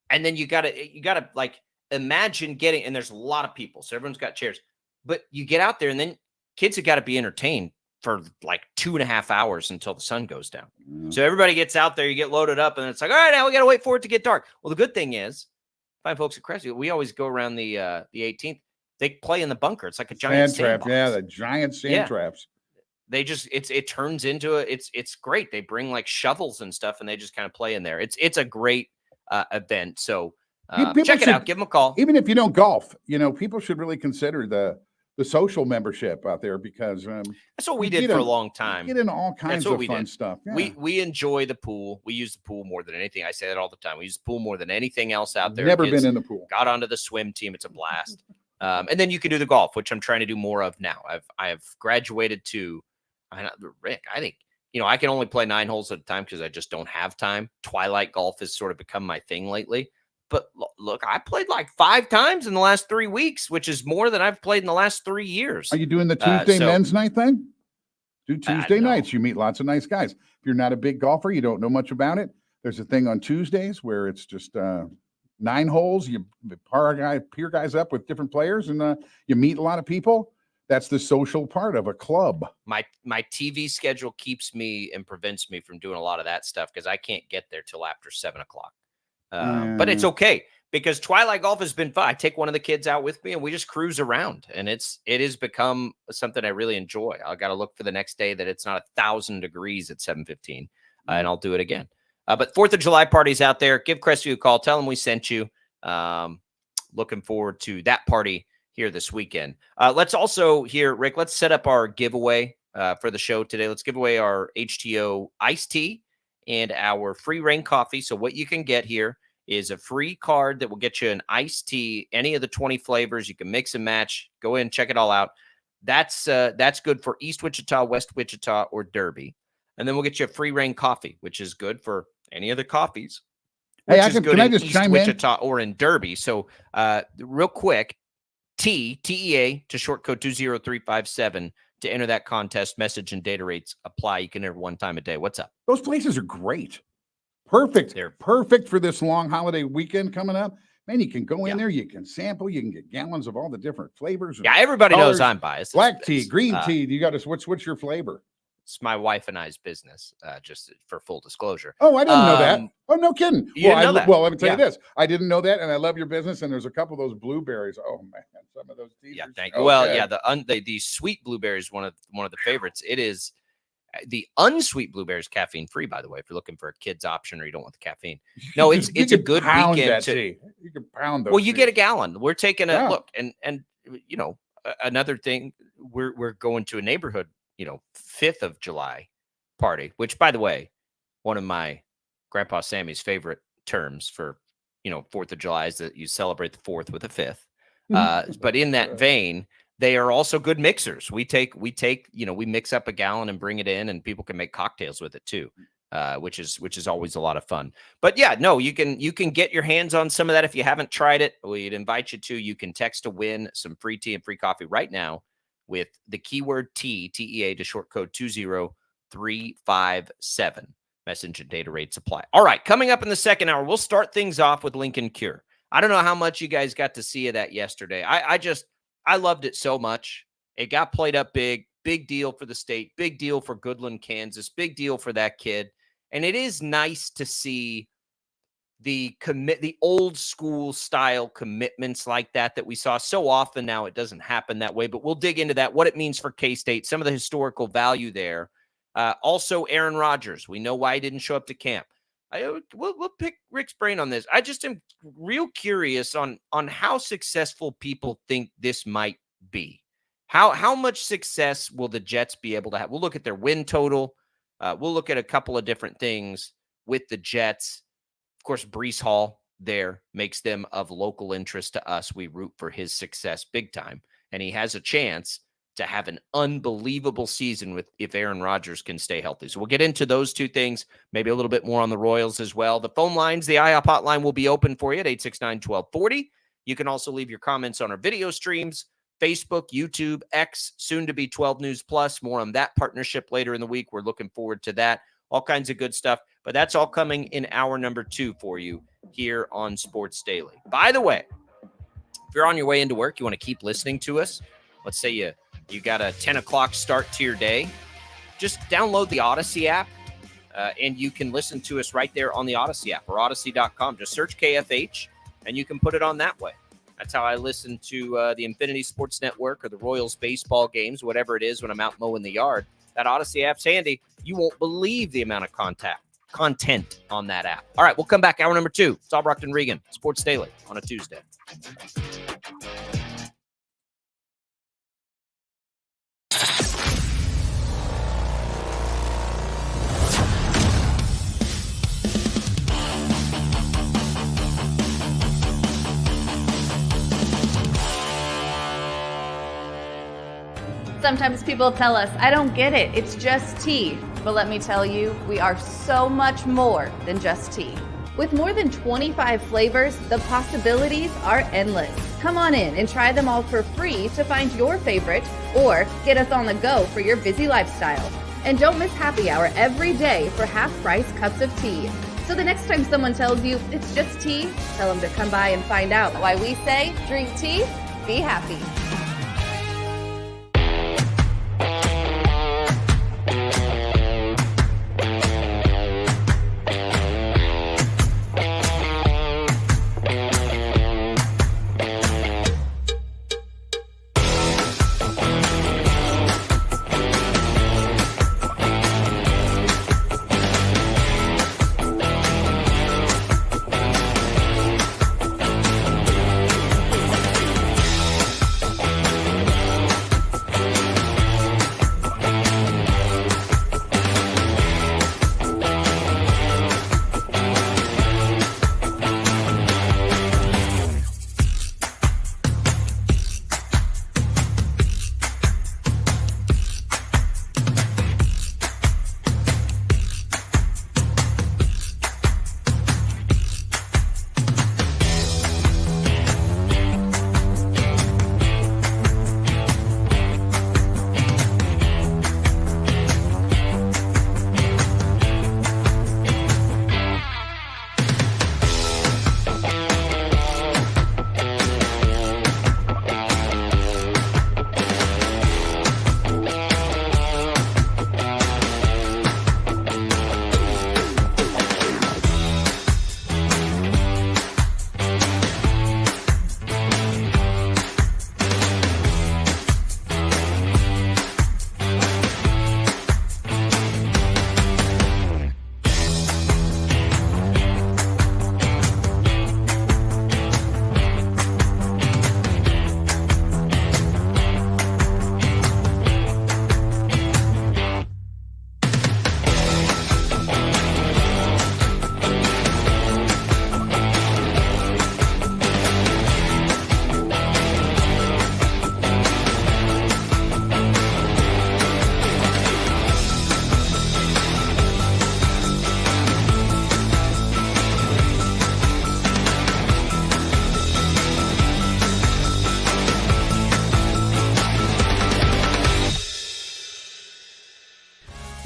and then you gotta like imagine getting, and there's a lot of people, so everyone's got chairs, but you get out there, and then kids have got to be entertained for like 2.5 hours until the sun goes down. So everybody gets out there, you get loaded up, and it's like, all right, now we got to wait for it to get dark. Well, the good thing is, fine folks at Crestview, we always go around the 18th. They play in the bunker. It's like a giant sand trap. Yeah, the giant sand traps. They just it turns into it's great. They bring like shovels and stuff, and they just kind of play in there. It's a great event. So check it out. Give them a call. Even if you don't golf, people should really consider the social membership out there, because that's what we did for a long time. Get into all kinds of fun stuff. Yeah. We enjoy the pool. We use the pool more than anything. I say that all the time. We use the pool more than anything else out there. Never been in the pool. Got onto the swim team. It's a blast. And then you can do the golf, which I'm trying to do more of now. I've graduated to Rick. I think I can only play 9 holes at a time because I just don't have time. Twilight golf has sort of become my thing lately. But look, I played like 5 times in the last 3 weeks, which is more than I've played in the last 3 years. Are you doing the Tuesday men's night thing? Do Tuesday nights. You meet lots of nice guys. If you're not a big golfer, you don't know much about it, there's a thing on Tuesdays where it's just 9 holes. You peer guys up with different players, and you meet a lot of people. That's the social part of a club. My TV schedule keeps me and prevents me from doing a lot of that stuff because I can't get there till after 7 o'clock. But it's okay because Twilight golf has been fun. I take one of the kids out with me and we just cruise around, and it has become something I really enjoy. I got to look for the next day that it's not 1,000 degrees at 7:15, and I'll do it again. But 4th of July parties out there. Give Crestview a call. Tell them we sent you. Looking forward to that party here this weekend. Let's also here, Rick, let's set up our giveaway for the show today. Let's give away our HTO iced tea and our free rain coffee. So what you can get here is a free card that will get you an iced tea, any of the 20 flavors. You can mix and match. Go in, check it all out. That's good for East Wichita, West Wichita, or Derby. And then we'll get you a free rain coffee, which is good for any of the coffees. Hey, can I just chime in? Wichita or in Derby. So real quick, TEA to short code 20357 to enter that contest. Message and data rates apply. You can enter 1 time a day. What's up? Those places are great. Perfect. They're perfect for this long holiday weekend coming up. Man, you can go in there, you can sample, you can get gallons of all the different flavors. Yeah, everybody knows I'm biased. Black tea, green tea. You got to what's your flavor? It's my wife and I's business, just for full disclosure. Oh, I didn't know that. Oh, no kidding. Well, let me tell you this. I didn't know that, and I love your business, and there's a couple of those blueberries. Oh, man, some of those teas. Yeah, thank you. Well, yeah, the sweet blueberries, one of the favorites. It is the unsweet blueberries, caffeine-free, by the way, if you're looking for a kid's option or you don't want the caffeine. No, it's a good weekend. You can pound those. Well, you get a gallon. We're taking a look, and another thing, we're going to a neighborhood 5th of July party, which, by the way, one of my Grandpa Sammy's favorite terms for 4th of July is that you celebrate the 4th with a 5th. But in that vein, they are also good mixers. We mix up a gallon and bring it in, and people can make cocktails with it too, which is always a lot of fun. But yeah, no, you can get your hands on some of that if you haven't tried it. We'd invite you to. You can text to win some free tea and free coffee right now with the keyword TEA to short code 20357. Message and data rates apply. All right, coming up in the second hour, we'll start things off with Lincoln Cure. I don't know how much you guys got to see of that yesterday. I loved it so much. It got played up big deal for the state, big deal for Goodland, Kansas, big deal for that kid. And it is nice to see the old school style commitments like that we saw so often. Now it doesn't happen that way, but we'll dig into that, what it means for K-State, some of the historical value there. Also, Aaron Rodgers, we know why he didn't show up to camp. We'll pick Rick's brain on this. I just am real curious on how successful people think this might be? How much success will the Jets be able to have? We'll look at their win total. We'll look at a couple of different things with the Jets. Of course, Breece Hall there makes them of local interest to us. We root for his success big time, and he has a chance to have an unbelievable season if Aaron Rodgers can stay healthy. So we'll get into those two things, maybe a little bit more on the Royals as well. The phone lines, the IOP hotline will be open for you at 869-1240. You can also leave your comments on our video streams, Facebook, YouTube, X, soon to be 12 News Plus. More on that partnership later in the week. We're looking forward to that. All kinds of good stuff. But that's all coming in hour number 2 for you here on Sports Daily. By the way, if you're on your way into work, you want to keep listening to us. Let's say you got a 10 o'clock start to your day. Just download the Odyssey app, and you can listen to us right there on the Odyssey app or Odyssey.com. Just search KFH, and you can put it on that way. That's how I listen to the Infinity Sports Network or the Royals baseball games, whatever it is, when I'm out mowing the yard. That Odyssey app's handy. You won't believe the amount of content on that app. All right, we'll come back. Hour number 2. It's Albracht and Regan, Sports Daily on a Tuesday. Sometimes people tell us, I don't get it, it's just tea. But let me tell you, we are so much more than just tea. With more than 25 flavors, the possibilities are endless. Come on in and try them all for free to find your favorite or get us on the go for your busy lifestyle. And don't miss happy hour every day for half-price cups of tea. So the next time someone tells you it's just tea, tell them to come by and find out why we say drink tea, be happy.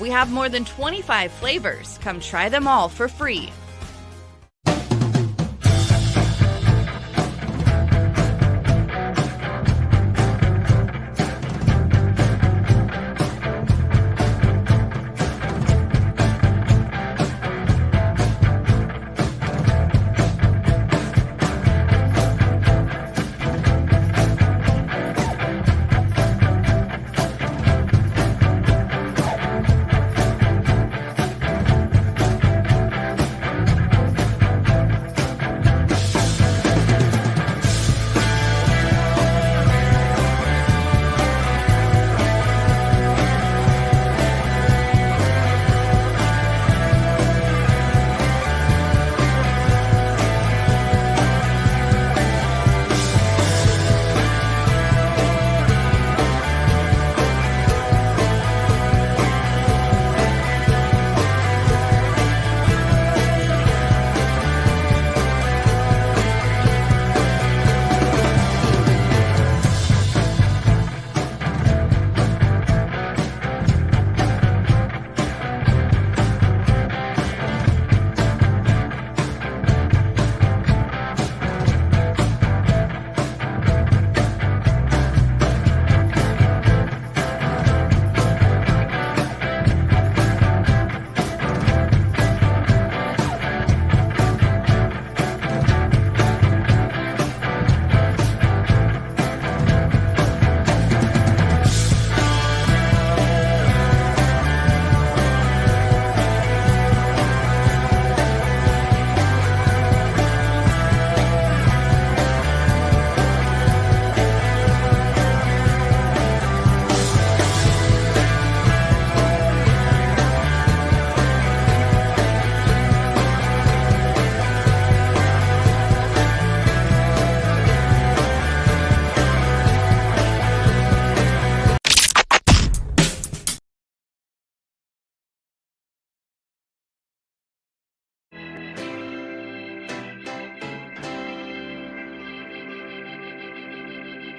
We have more than 25 flavors. Come try them all for free.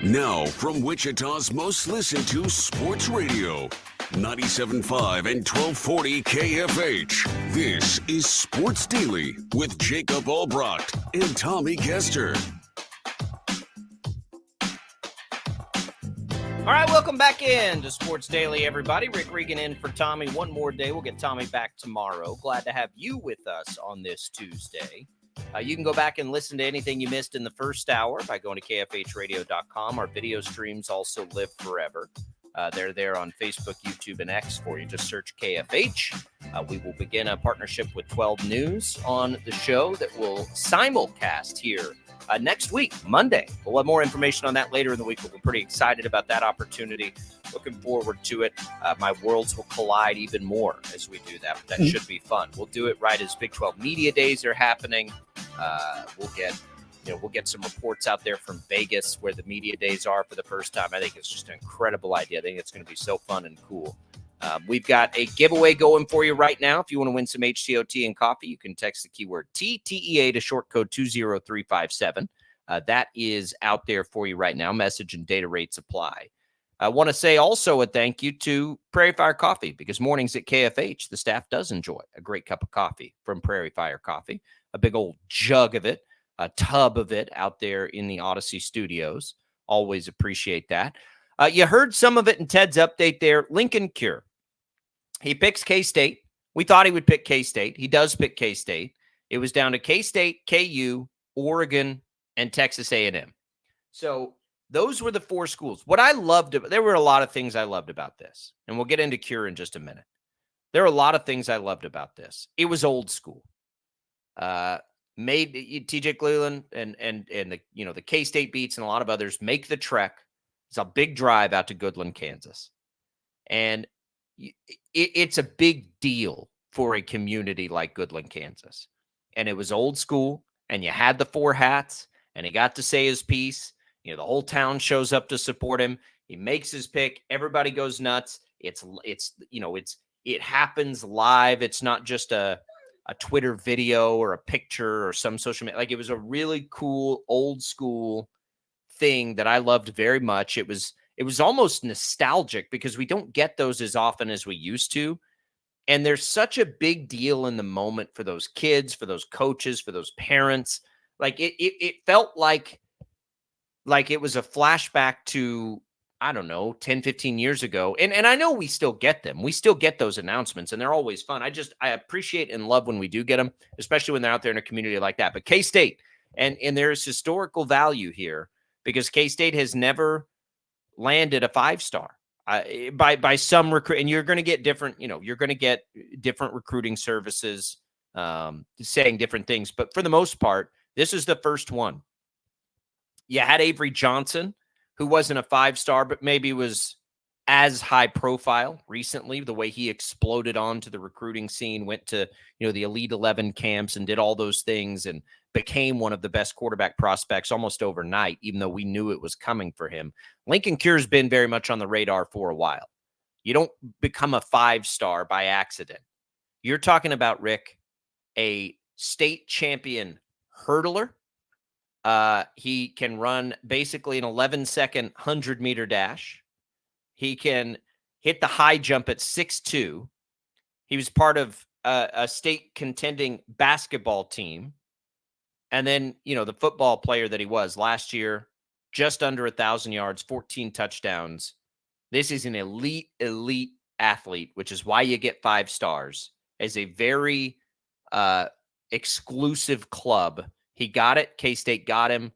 Now, from Wichita's most listened to sports radio, 97.5 and 1240 KFH. This is Sports Daily with Jacob Albracht and Tommy Castor. All right, welcome back in to Sports Daily, everybody. Rick Regan in for Tommy. One more day. We'll get Tommy back tomorrow. Glad to have you with us on this Tuesday. You can go back and listen to anything you missed in the first hour by going to kfhradio.com. Our video streams also live forever. They're there on Facebook, YouTube, and X for you. Just search KFH. We will begin a partnership with 12 News on the show that will simulcast here next week, Monday. We'll have more information on that later in the week, but we're pretty excited about that opportunity. Looking forward to it. My worlds will collide even more as we do that. That should be fun. We'll do it right as Big 12 Media Days are happening. We'll get some reports out there from Vegas where the media days are for the first time. I think it's just an incredible idea. I think it's going to be so fun and cool. We've got a giveaway going for you right now. If you want to win some HCOT and coffee, you can text the keyword TTEA to short code 20357. That is out there for you right now. Message and data rates apply. I want to say also a thank you to Prairie Fire Coffee, because mornings at KFH, the staff does enjoy a great cup of coffee from Prairie Fire Coffee, a big old jug of it, a tub of it out there in the Odyssey studios. Always appreciate that. You heard some of it in Ted's update there. Lincoln Cure. He picks K-State. We thought he would pick K-State. He does pick K-State. It was down to K-State, KU, Oregon, and Texas A&M. So those were the four schools. What I loved, there were a lot of things I loved about this, and we'll get into Cure in just a minute. There are a lot of things I loved about this. It was old school. Made TJ Cleveland and the K-State beats and a lot of others make the trek. It's a big drive out to Goodland, Kansas. And it's a big deal for a community like Goodland, Kansas. And it was old school, and you had the four hats, and he got to say his piece. The whole town shows up to support him. He makes his pick. Everybody goes nuts. It happens live. It's not just a Twitter video or a picture or some social media. Like, it was a really cool old school thing that I loved very much. It was almost nostalgic because we don't get those as often as we used to. And there's such a big deal in the moment for those kids, for those coaches, for those parents. Like it felt like it was a flashback to, I don't know, 10, 15 years ago. And I know we still get them. We still get those announcements, and they're always fun. I appreciate and love when we do get them, especially when they're out there in a community like that. But K-State, and there's historical value here because K-State has never landed a 5-star by some recruit. And you're going to get different, you're going to get different recruiting services saying different things. But for the most part, this is the first one. You had Avery Johnson, who wasn't a 5-star, but maybe was as high profile recently, the way he exploded onto the recruiting scene, went to, the Elite 11 camps and did all those things and became one of the best quarterback prospects almost overnight, even though we knew it was coming for him. Lincoln Cure's been very much on the radar for a while. You don't become a 5-star by accident. You're talking about, Rick, a state champion hurdler. He can run basically an 11-second 100-meter dash. He can hit the high jump at 6'2". He was part of a state contending basketball team. And then, the football player that he was last year, just under 1,000 yards, 14 touchdowns. This is an elite athlete, which is why you get 5 stars, as a very exclusive club. He got it. K-State got him.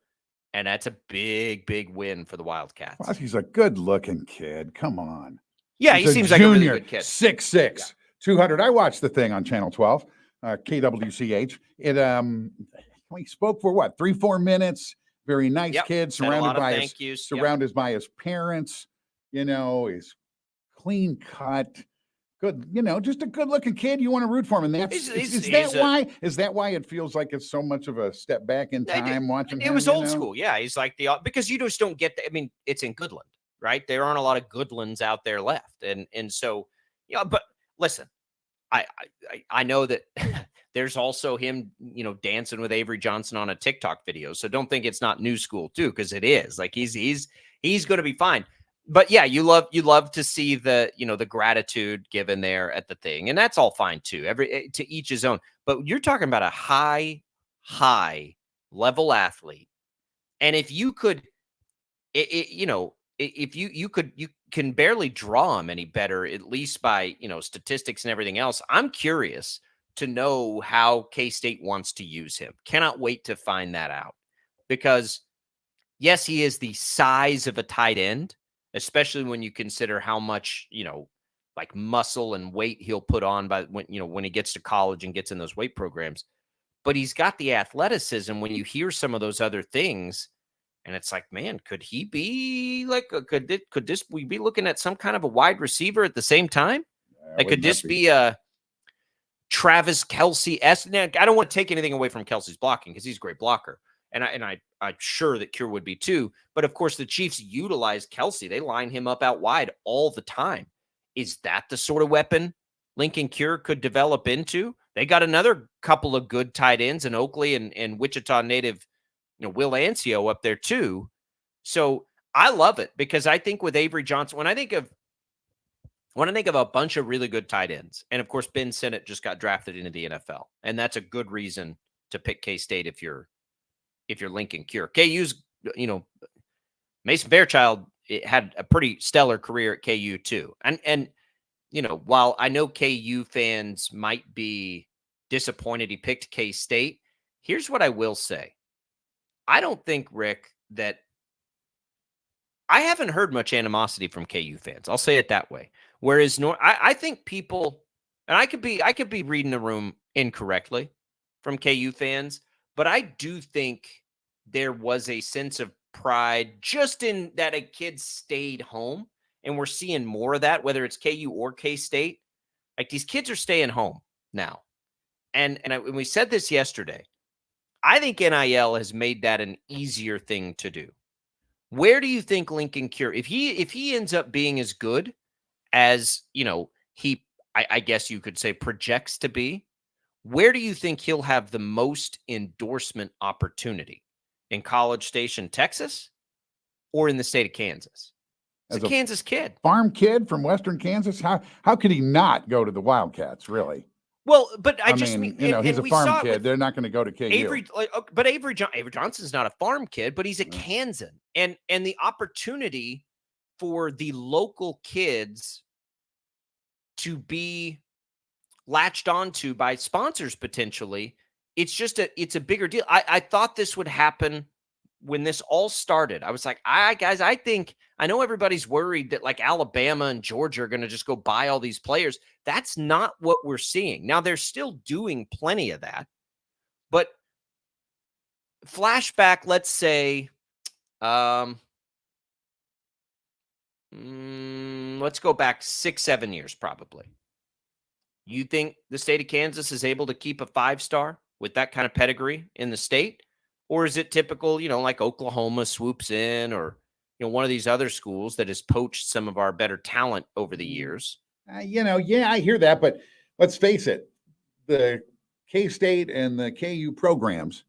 And that's a big, big win for the Wildcats. Well, he's a good-looking kid. Come on. Yeah, he seems like a really good kid. 6'6", 200. I watched the thing on Channel 12, KWCH. He spoke for 3-4 minutes. Very nice kid, surrounded by his parents. He's clean cut. Good, just a good-looking kid. You want to root for him, and that's is that why it feels like it's so much of a step back in time watching him? It was old school, yeah. He's like because you just don't get. It's in Goodland, right? There aren't a lot of Goodlands out there left, and so But listen, I know that there's also him, dancing with Avery Johnson on a TikTok video. So don't think it's not new school too, because it is. Like he's He's going to be fine. But yeah, you love to see the, the gratitude given there at the thing. And that's all fine too. To each his own. But you're talking about a high level athlete. And if you could, if you can barely draw him any better, at least by, statistics and everything else. I'm curious to know how K-State wants to use him. Cannot wait to find that out, because yes, he is the size of a tight end, especially when you consider how much, like muscle and weight he'll put on when he gets to college and gets in those weight programs. But he's got the athleticism when you hear some of those other things. And it's like, man, could he be like, could this, we be looking at some kind of a wide receiver at the same time? Like, could this be a Travis Kelce-esque? Now, I don't want to take anything away from Kelsey's blocking, because he's a great blocker. And I'm sure that Cure would be too. But of course, the Chiefs utilize Kelce. They line him up out wide all the time. Is that the sort of weapon Lincoln Cure could develop into? They got another couple of good tight ends in Oakley and Wichita native, Will Ancio up there too. So I love it, because I think with Avery Johnson, when I think of a bunch of really good tight ends, and of course Ben Sinnott just got drafted into the NFL, and that's a good reason to pick K-State if you're Lincoln Cure. KU's, Mason Fairchild had a pretty stellar career at KU too. And while I know KU fans might be disappointed he picked K-State, here's what I will say. I don't think, Rick, that I haven't heard much animosity from KU fans. I'll say it that way. Whereas I think people, and I could be reading the room incorrectly from KU fans, but I do think there was a sense of pride just in that a kid stayed home, and we're seeing more of that, whether it's KU or K-State. Like, these kids are staying home now. And we said this yesterday. I think NIL has made that an easier thing to do. Where do you think Lincoln Cure, if he ends up being as good as, I guess you could say projects to be, where do you think he'll have the most endorsement opportunity? In College Station, Texas, or in the state of Kansas? He's a Kansas kid. Farm kid from Western Kansas. How could he not go to the Wildcats, really? Well, but I mean, he's a farm kid. They're not going to go to KU. Avery Johnson's not a farm kid, but he's a Kansan. And the opportunity for the local kids to be latched onto by sponsors potentially, it's a bigger deal. I thought this would happen when this all started. I was like, guys, I know everybody's worried that like Alabama and Georgia are going to just go buy all these players. That's not what we're seeing. Now, they're still doing plenty of that. But flashback, let's say, let's go back 6-7 years probably. You think the state of Kansas is able to keep a 5-star with that kind of pedigree in the state? Or is it typical, like Oklahoma swoops in, or, one of these other schools that has poached some of our better talent over the years? Yeah, I hear that. But let's face it, the K-State and the KU programs,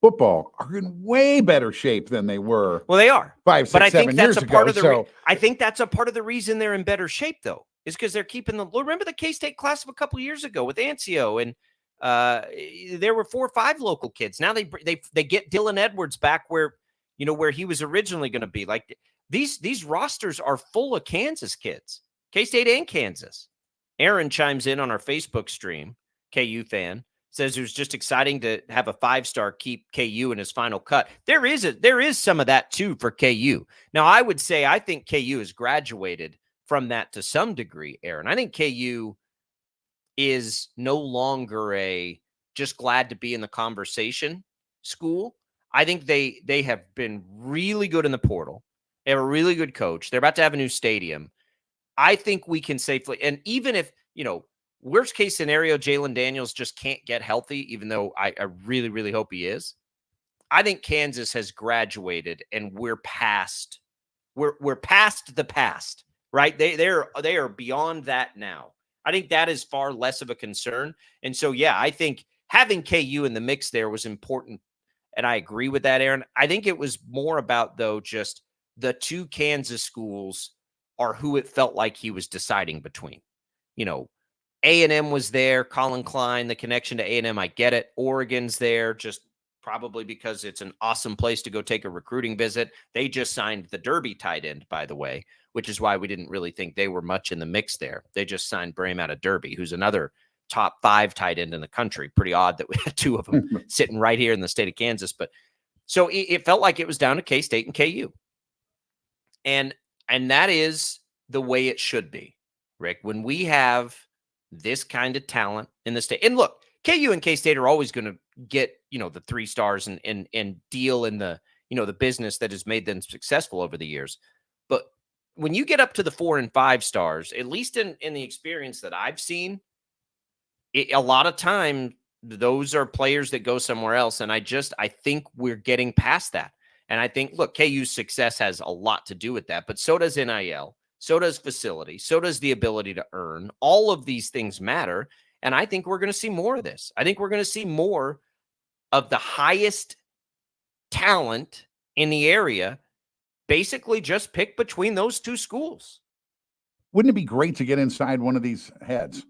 football, are in way better shape than they were. Well, they are 5, 6, 7 years ago. I think that's a part of the reason they're in better shape, though, is because they're keeping remember the K-State class of a couple of years ago with Ancio, and there were 4 or 5 local kids. Now they get Dylan Edwards back where he was originally going to be. Like, these rosters are full of Kansas kids, K-State and Kansas. Aaron chimes in on our Facebook stream, KU fan, says it was just exciting to have a 5-star keep KU in his final cut. There is some of that too for KU. Now, I would say I think KU has graduated from that to some degree, Aaron. I think KU is no longer a just glad to be in the conversation school. I think they have been really good in the portal. They have a really good coach. They're about to have a new stadium. I think we can safely, and even if, worst case scenario, Jalen Daniels just can't get healthy, even though I really, really hope he is. I think Kansas has graduated, and we're past the past, right? They are beyond that now. I think that is far less of a concern. And so, yeah, I think having KU in the mix there was important. And I agree with that, Aaron. I think it was more about, though, just the two Kansas schools are who it felt like he was deciding between. You know, A&M was there, Colin Klein, the connection to A&M, I get it. Oregon's there, just probably because it's an awesome place to go take a recruiting visit. They just signed the Derby tight end, by the way, which is why we didn't really think they were much in the mix there. They just signed Braham out of Derby, who's another top 5 tight end in the country. Pretty odd that we had 2 of them sitting right here in the state of Kansas. But so it felt like it was down to K-State and KU. And that is the way it should be, Rick. When we have this kind of talent in the state, and look, KU and K-State are always going to get, the 3 stars and deal in the, the business that has made them successful over the years. But when you get up to the 4 and 5 stars, at least in the experience that I've seen, a lot of time, those are players that go somewhere else. And I think we're getting past that. And I think, look, KU's success has a lot to do with that, but so does NIL, so does facility, so does the ability to earn. All of these things matter. And I think we're going to see more of this. I think we're going to see more of the highest talent in the area basically just pick between those 2 schools. Wouldn't it be great to get inside one of these heads?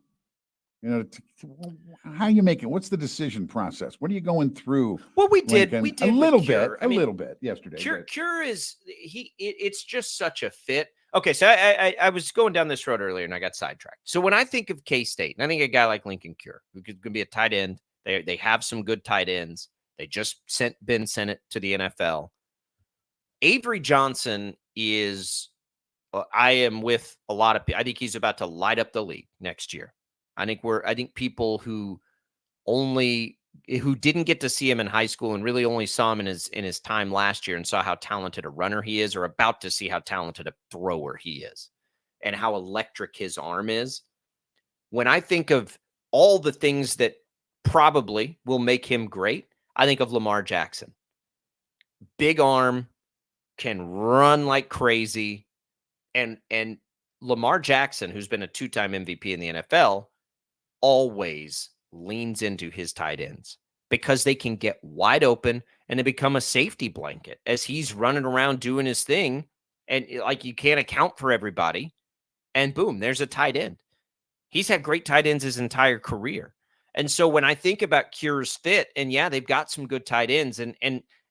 How you make it? What's the decision process? What are you going through? Well, we did a little bit yesterday. Cure is it's just such a fit. Okay, so I was going down this road earlier and I got sidetracked. So when I think of K-State, and I think a guy like Lincoln Cure, who could be a tight end, they have some good tight ends. They just sent it to the NFL. Avery Johnson is, I am with a lot of people. I think he's about to light up the league next year. I think people who didn't get to see him in high school and really only saw him in his time last year and saw how talented a runner he is, are about to see how talented a thrower he is and how electric his arm is. When I think of all the things that probably will make him great, I think of Lamar Jackson. Big arm, can run like crazy. And Lamar Jackson, who's been a 2-time MVP in the NFL, always leans into his tight ends because they can get wide open and they become a safety blanket as he's running around doing his thing. And like, you can't account for everybody. And boom, there's a tight end. He's had great tight ends his entire career. And so when I think about Cure's fit, and yeah, they've got some good tight ends, and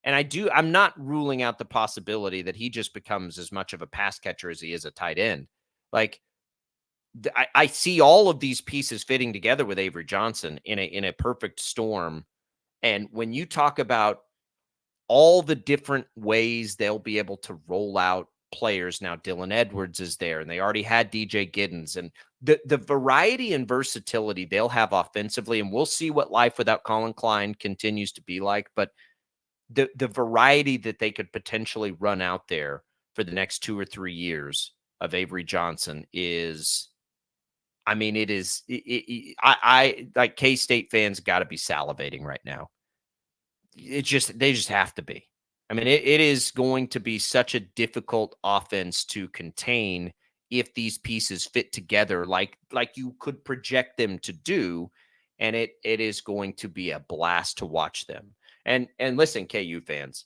I'm not ruling out the possibility that he just becomes as much of a pass catcher as he is a tight end. Like, I see all of these pieces fitting together with Avery Johnson in a perfect storm. And when you talk about all the different ways they'll be able to roll out players, now Dylan Edwards is there, and they already had DJ Giddens, and the variety and versatility they'll have offensively, and we'll see what life without Colin Klein continues to be like. But the variety that they could potentially run out there for the next 2 or 3 years of Avery Johnson is, I mean, it is, I like K-State fans got to be salivating right now. They just have to be. I mean, it is going to be such a difficult offense to contain if these pieces fit together like you could project them to do. And it is going to be a blast to watch them. And listen, KU fans,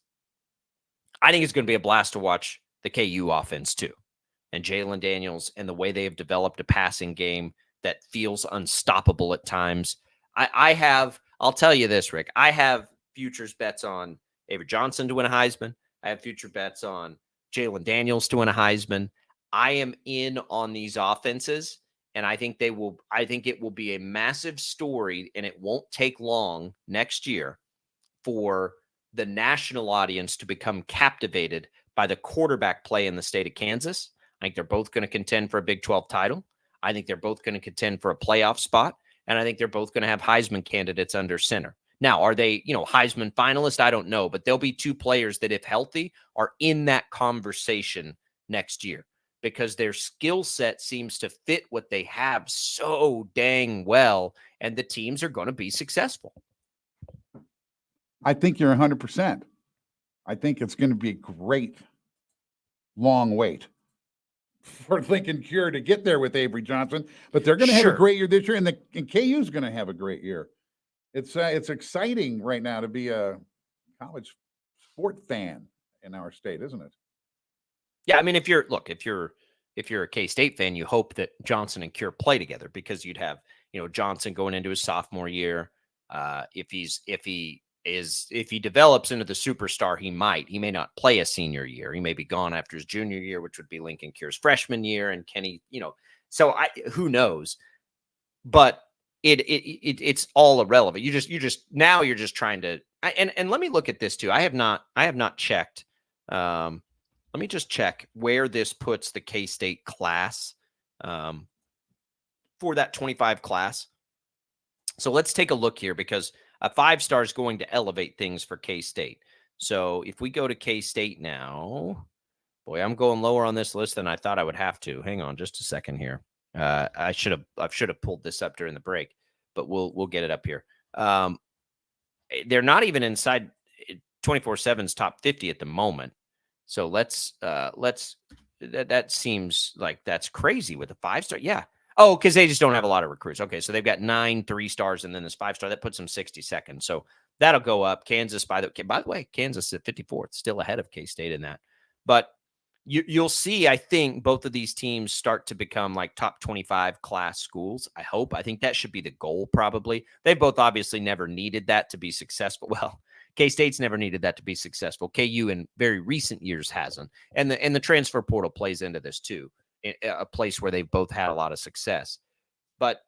I think it's going to be a blast to watch the KU offense too. And Jalen Daniels and the way they have developed a passing game that feels unstoppable at times. I'll tell you this, Rick, I have futures bets on Avery Johnson to win a Heisman. I have future bets on Jalen Daniels to win a Heisman. I am in on these offenses, and I think it will be a massive story, and it won't take long next year for the national audience to become captivated by the quarterback play in the state of Kansas. I think they're both going to contend for a Big 12 title. I think they're both going to contend for a playoff spot. And I think they're both going to have Heisman candidates under center. Now, are they, Heisman finalists? I don't know, but there'll be 2 players that, if healthy, are in that conversation next year because their skill set seems to fit what they have so dang well, and the teams are going to be successful. I think you're 100%. I think it's going to be a great long wait for Lincoln Cure to get there with Avery Johnson, but they're going to have a great year this year, and KU's going to have a great year. It's exciting right now to be a college sport fan in our state, isn't it? Yeah, I mean, if you're a K-State fan, you hope that Johnson and Cure play together because you'd have, Johnson going into his sophomore year. If he develops into the superstar, he may not play a senior year. He may be gone after his junior year, which would be Lincoln Cure's freshman year. And Kenny, so who knows? But it's all irrelevant. You're just trying to, and let me look at this too. I have not checked. Let me just check where this puts the K-State class for that 25 class. So let's take a look here because a 5-star is going to elevate things for K-State. So if we go to K-State now, boy, I'm going lower on this list than I thought I would have to. Hang on just a second here. I should have pulled this up during the break, but we'll get it up here. They're not even inside 24/7's top 50 at the moment. So that seems like that's crazy with a 5-star. Yeah. Oh, because they just don't have a lot of recruits. Okay, so they've got 9 3-stars and then this 5-star that puts them 62nd. So that'll go up. Kansas, by the way, Kansas at 54th, still ahead of K-State in that. But you'll see, I think both of these teams start to become like top 25 class schools. I hope. I think that should be the goal. Probably they both obviously never needed that to be successful. Well, K-State's never needed that to be successful. KU in very recent years hasn't. And the transfer portal plays into this too, a place where they've both had a lot of success. But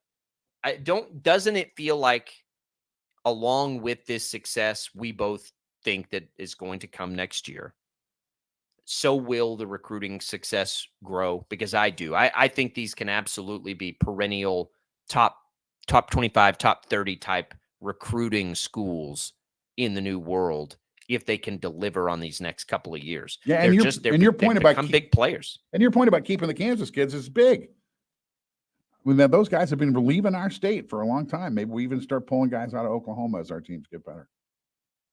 doesn't it feel like along with this success, we both think that is going to come next year? So will the recruiting success grow? Because I do. I think these can absolutely be perennial top 25, top 30 type recruiting schools in the new world if they can deliver on these next couple of years. Yeah, and your point about big players. And your point about keeping the Kansas kids is big. I mean, those guys have been leaving our state for a long time. Maybe we even start pulling guys out of Oklahoma as our teams get better.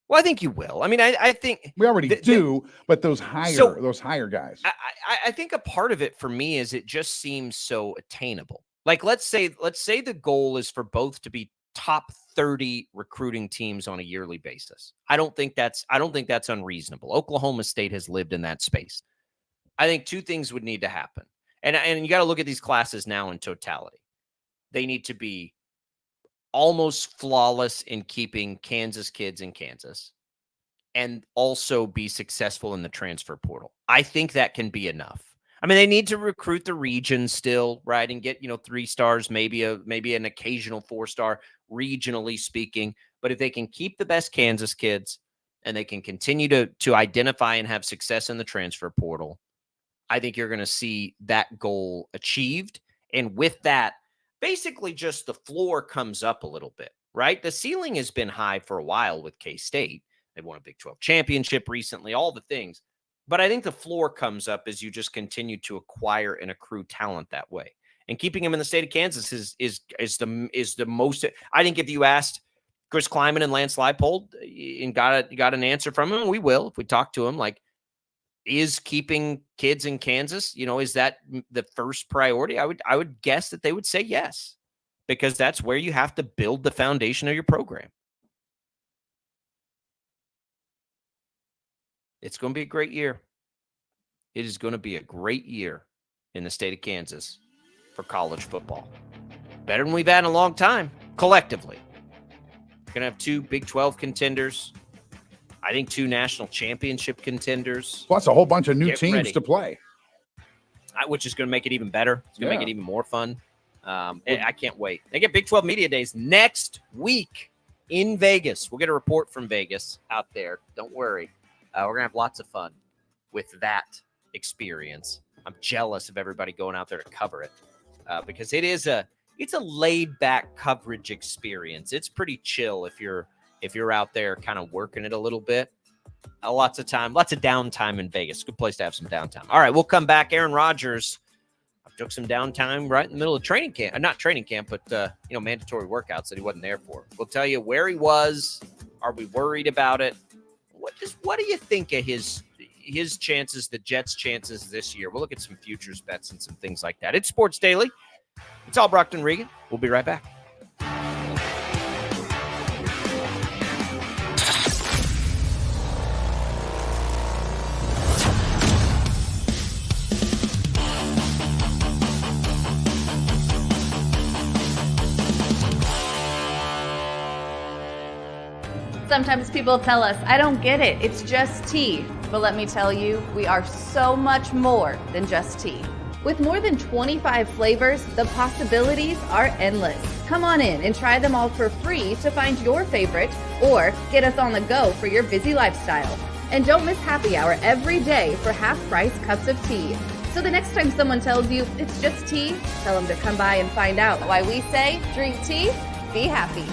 Well, I think you will. I mean, I think we already do, but those higher guys. I think a part of it for me is it just seems so attainable. Like let's say the goal is for both to be top 30 recruiting teams on a yearly basis. I don't think that's unreasonable. Oklahoma State has lived in that space. I think two things would need to happen. And you got to look at these classes now in totality. They need to be almost flawless in keeping Kansas kids in Kansas and also be successful in the transfer portal. I think that can be enough. I mean, they need to recruit the region still, right? And get, 3-stars, maybe an occasional 4-star regionally speaking. But if they can keep the best Kansas kids and they can continue to identify and have success in the transfer portal, I think you're going to see that goal achieved. And with that, basically just the floor comes up a little bit, right? The ceiling has been high for a while with K-State. They won a Big 12 championship recently, all the things. But I think the floor comes up as you just continue to acquire and accrue talent that way. And keeping him in the state of Kansas is the most. I think if you asked Chris Kleiman and Lance Leipold and got an answer from him, we will if we talk to him. Like, is keeping kids in Kansas, is that the first priority? I would guess that they would say yes, because that's where you have to build the foundation of your program. It's going to be a great year. It is going to be a great year in the state of Kansas for college football. Better than we've had in a long time, collectively. We're going to have 2 Big 12 contenders. I think 2 national championship contenders. Plus a whole bunch of new teams to play. Which is going to make it even better. It's going to make it even more fun. I can't wait. They get Big 12 Media Days next week in Vegas. We'll get a report from Vegas out there. Don't worry. We're going to have lots of fun with that experience. I'm jealous of everybody going out there to cover it because it's a laid-back coverage experience. It's pretty chill if you're out there kind of working it a little bit. Lots of downtime in Vegas. Good place to have some downtime. All right, we'll come back. Aaron Rodgers took some downtime right in the middle of training camp. Not training camp, but mandatory workouts that he wasn't there for. We'll tell you where he was. Are we worried about it? What do you think of his chances, the Jets' chances this year? We'll look at some futures bets and some things like that. It's Sports Daily. It's Albracht and Regan. We'll be right back. Sometimes people tell us, I don't get it, it's just tea. But let me tell you, we are so much more than just tea. With more than 25 flavors, the possibilities are endless. Come on in and try them all for free to find your favorite or get us on the go for your busy lifestyle. And don't miss happy hour every day for half-price cups of tea. So the next time someone tells you it's just tea, tell them to come by and find out why we say drink tea, be happy.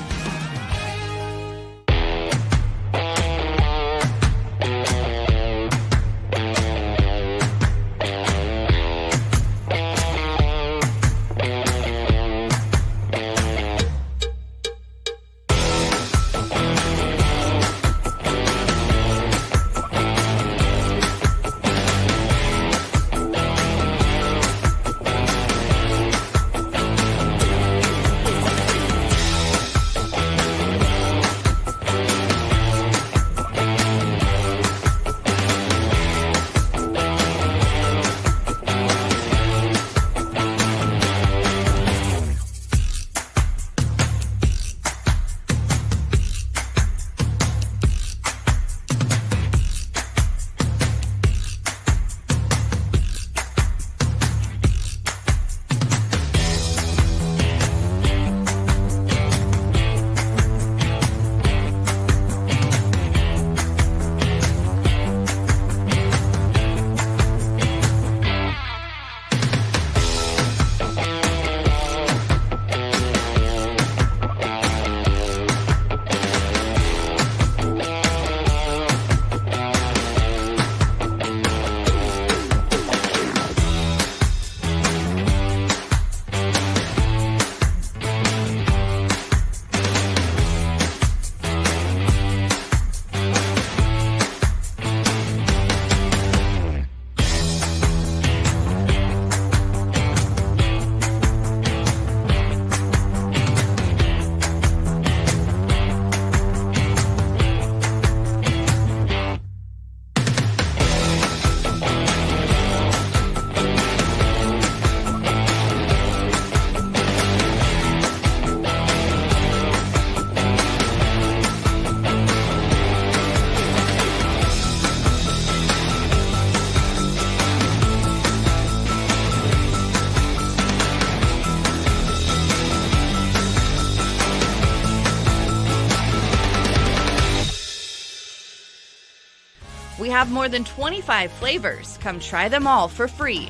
We have more than 25 flavors. Come try them all for free.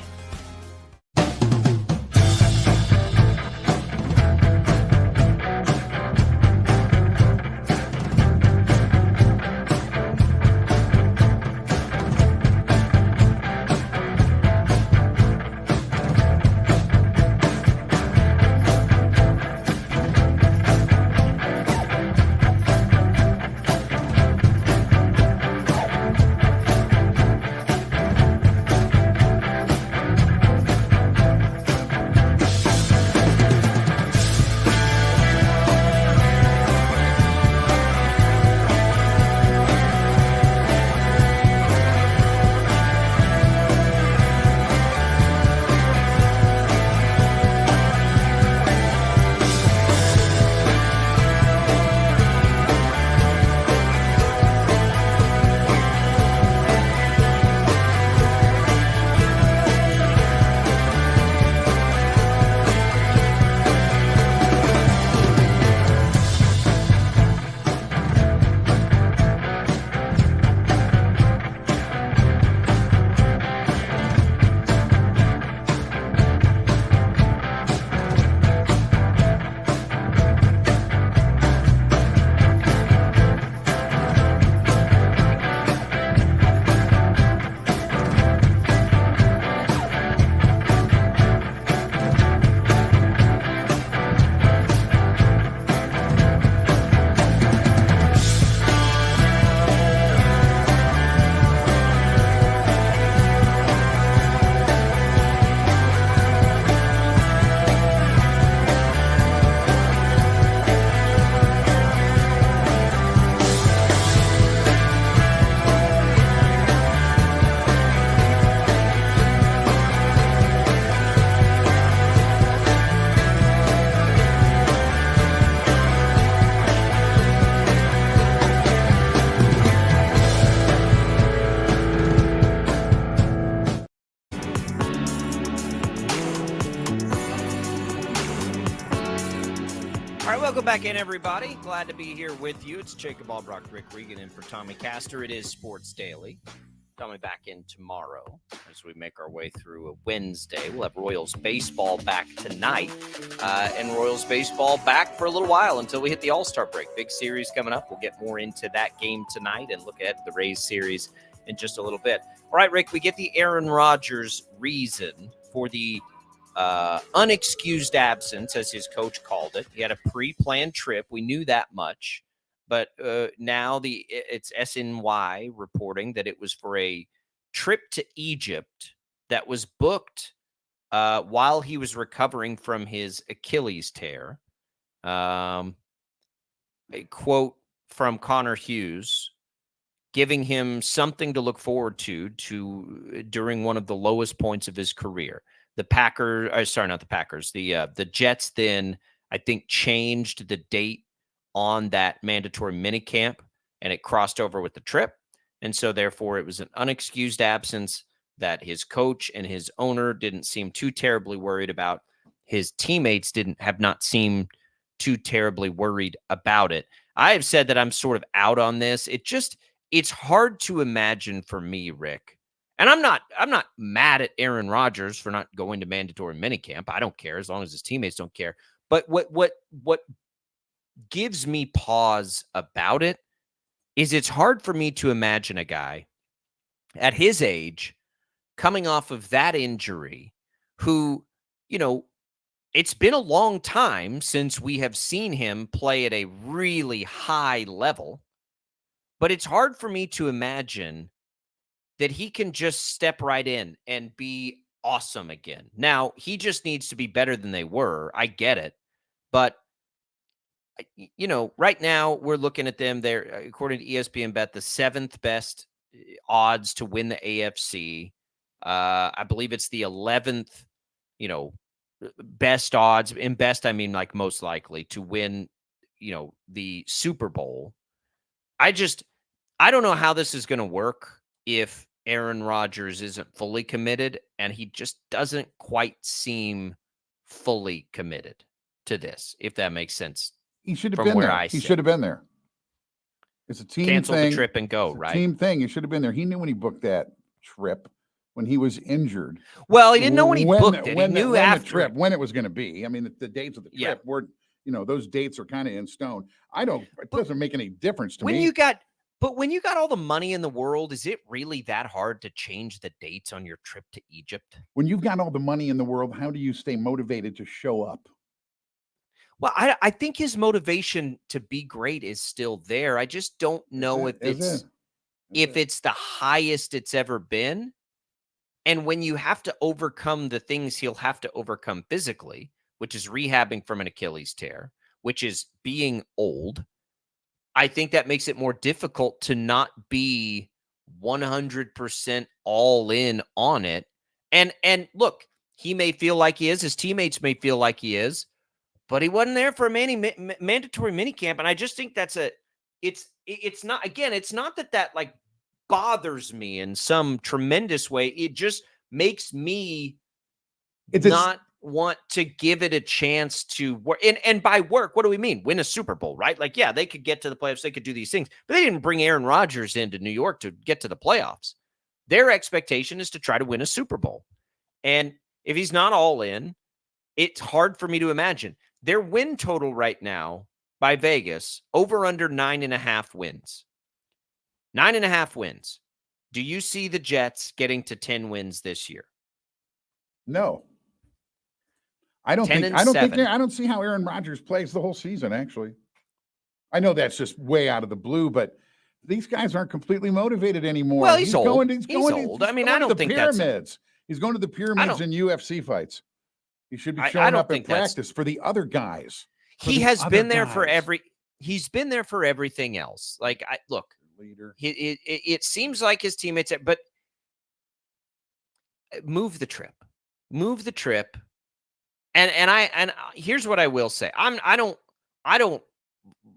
All right, welcome back in, everybody. Glad to be here with you. It's Jacob Albracht, Rick Regan in for Tommy Castor. It is Sports Daily. Tommy back in tomorrow as we make our way through a Wednesday. We'll have Royals baseball back tonight, and Royals baseball back for a little while until we hit the All-Star break. Big series coming up. We'll get more into that game tonight and look at the Rays series in just a little bit. All right, Rick, we get the Aaron Rodgers reason for the unexcused absence, as his coach called it. He had a pre-planned trip. We knew that much. But now it's SNY reporting that it was for a trip to Egypt that was booked while he was recovering from his Achilles tear. A quote from Connor Hughes, giving him something to look forward to during one of the lowest points of his career. The Jets then, I think, changed the date on that mandatory minicamp, and it crossed over with the trip. And so, therefore, it was an unexcused absence that his coach and his owner didn't seem too terribly worried about. His teammates have not seemed too terribly worried about it. I have said that I'm sort of out on this. It's hard to imagine for me, Rick. And I'm not mad at Aaron Rodgers for not going to mandatory minicamp. I don't care as long as his teammates don't care. But what gives me pause about it is it's hard for me to imagine a guy at his age coming off of that injury who, it's been a long time since we have seen him play at a really high level, but it's hard for me to imagine that he can just step right in and be awesome again. Now, he just needs to be better than they were. I get it. But, right now we're looking at them. They're, according to ESPN Bet, the 7th best odds to win the AFC. I believe it's the 11th, best odds. In best, I mean like most likely to win, the Super Bowl. I don't know how this is going to work if Aaron Rodgers isn't fully committed, and he just doesn't quite seem fully committed to this, if that makes sense. He should have been there. He should have been there. It's a team Cancel thing. the trip and go, right? Team thing. He should have been there. He knew when he booked that trip when he was injured. Well, he didn't know when he booked it. He knew after the trip, when it was going to be. I mean, the dates of the trip were, those dates are kind of in stone. It doesn't make any difference to me. But when you got all the money in the world, is it really that hard to change the dates on your trip to Egypt? When you've got all the money in the world, how do you stay motivated to show up? Well, I think his motivation to be great is still there. I just don't know if it's the highest it's ever been. And when you have to overcome the things he'll have to overcome physically, which is rehabbing from an Achilles tear, which is being old, I think that makes it more difficult to not be 100% all in on it. And look, he may feel like he is. His teammates may feel like he is. But he wasn't there for a mandatory minicamp. And I just think it's not that like bothers me in some tremendous way. It just makes me not want to give it a chance to work. And by work, what do we mean? Win a Super Bowl, right? Like, yeah, they could get to the playoffs. They could do these things. But they didn't bring Aaron Rodgers into New York to get to the playoffs. Their expectation is to try to win a Super Bowl. And if he's not all in, it's hard for me to imagine. Their win total right now by Vegas, over under 9.5 wins. 9.5 wins. Do you see the Jets getting to 10 wins this year? No. I don't see how Aaron Rodgers plays the whole season, actually. I know that's just way out of the blue, but these guys aren't completely motivated anymore. Well, he's old. He's old. I mean, I don't think pyramids. He's going to the pyramids in UFC fights. He should be showing up in practice for the other guys. He has been there for he's been there for everything else. Like, leader. It seems like his teammates, but move the trip. And here's what I will say. I don't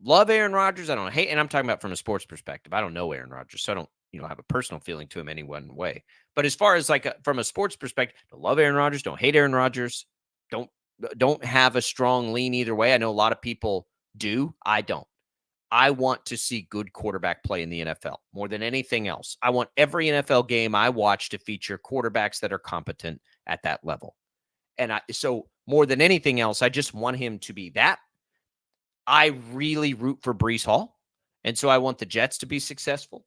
love Aaron Rodgers. I don't hate, and I'm talking about from a sports perspective. I don't know Aaron Rodgers, so I don't have a personal feeling to him any one way. But as far as from a sports perspective, don't love Aaron Rodgers, don't hate Aaron Rodgers, don't don't have a strong lean either way. I know a lot of people do. I don't. I want to see good quarterback play in the NFL more than anything else. I want every NFL game I watch to feature quarterbacks that are competent at that level. And so more than anything else, I just want him to be that. I really root for Breece Hall. And so I want the Jets to be successful.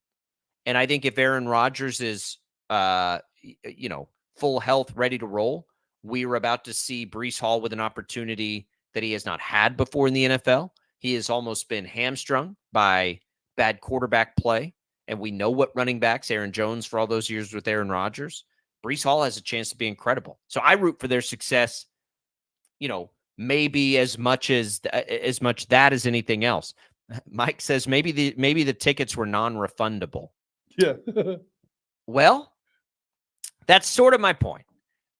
And I think if Aaron Rodgers is, full health, ready to roll, we are about to see Breece Hall with an opportunity that he has not had before in the NFL. He has almost been hamstrung by bad quarterback play. And we know what running backs, Aaron Jones for all those years with Aaron Rodgers. Breece Hall has a chance to be incredible. So I root for their success, maybe as much that as anything else. Mike says maybe the tickets were non-refundable. Yeah. Well, that's sort of my point.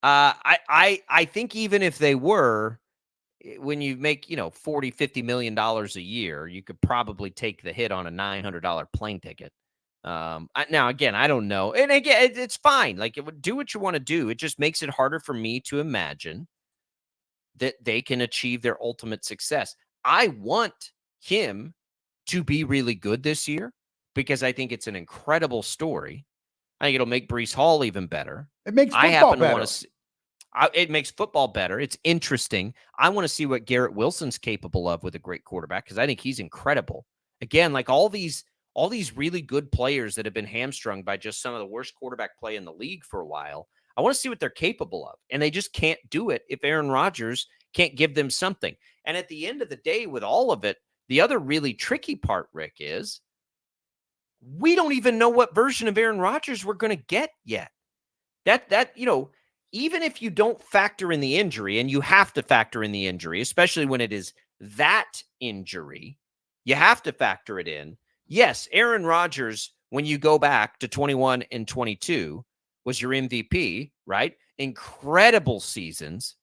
I think even if they were, when you make, $40-50 million a year, you could probably take the hit on a $900 plane ticket. Now, again, I don't know. And again, it's fine. Like, do what you want to do. It just makes it harder for me to imagine that they can achieve their ultimate success. I want him to be really good this year because I think it's an incredible story. I think it'll make Breece Hall even better. It makes football I happen better. to want to see. It makes football better. It's interesting. I want to see what Garrett Wilson's capable of with a great quarterback because I think he's incredible. Again, like all these really good players that have been hamstrung by just some of the worst quarterback play in the league for a while. I want to see what they're capable of. And they just can't do it if Aaron Rodgers can't give them something. And at the end of the day, with all of it, the other really tricky part, Rick, is we don't even know what version of Aaron Rodgers we're going to get yet. Even if you don't factor in the injury, and you have to factor in the injury, especially when it is that injury, you have to factor it in. Yes, Aaron Rodgers, when you go back to 21 and 22, was your MVP, right? Incredible seasons.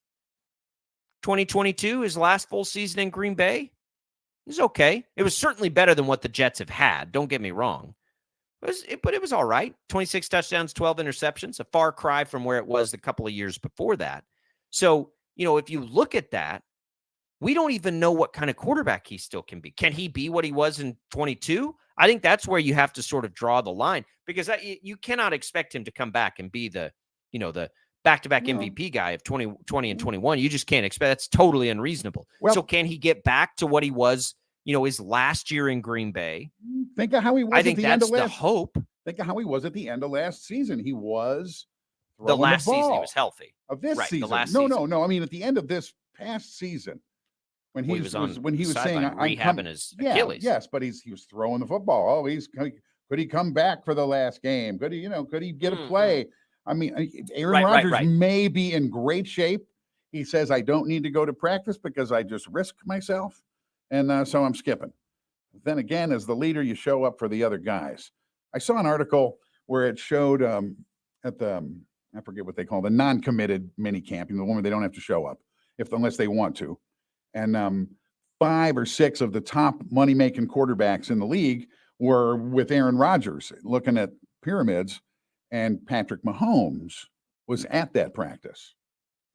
2022, his last full season in Green Bay, it was okay. It was certainly better than what the Jets have had. Don't get me wrong. But it was all right. 26 touchdowns, 12 interceptions, a far cry from where it was a couple of years before that. So, if you look at that, we don't even know what kind of quarterback he still can be. Can he be what he was in 22? I think that's where you have to sort of draw the line because you cannot expect him to come back and be the back-to-back MVP guy of 20 and 21. You just can't expect. That's totally unreasonable. Well, so can he get back to what he was, his last year in Green Bay? Think of how he was I at think the end that's of the last. hope. Think of how he was at the end of last season. He was The last ball season he was healthy. of this Right, the season. last No, season. no. I mean, at the end of this past season, when he was saying, "I'm rehabbing his Achilles." Yes, but he was throwing the football. Oh, could he come back for the last game? Could he get a play? I mean, Aaron Rodgers may be in great shape. He says, "I don't need to go to practice because I just risk myself, and so I'm skipping." Then again, as the leader, you show up for the other guys. I saw an article where it showed at the I forget what they call the non-committed mini camp, the one where they don't have to show up unless they want to. And 5 or 6 of the top money-making quarterbacks in the league were with Aaron Rodgers, looking at pyramids, and Patrick Mahomes was at that practice,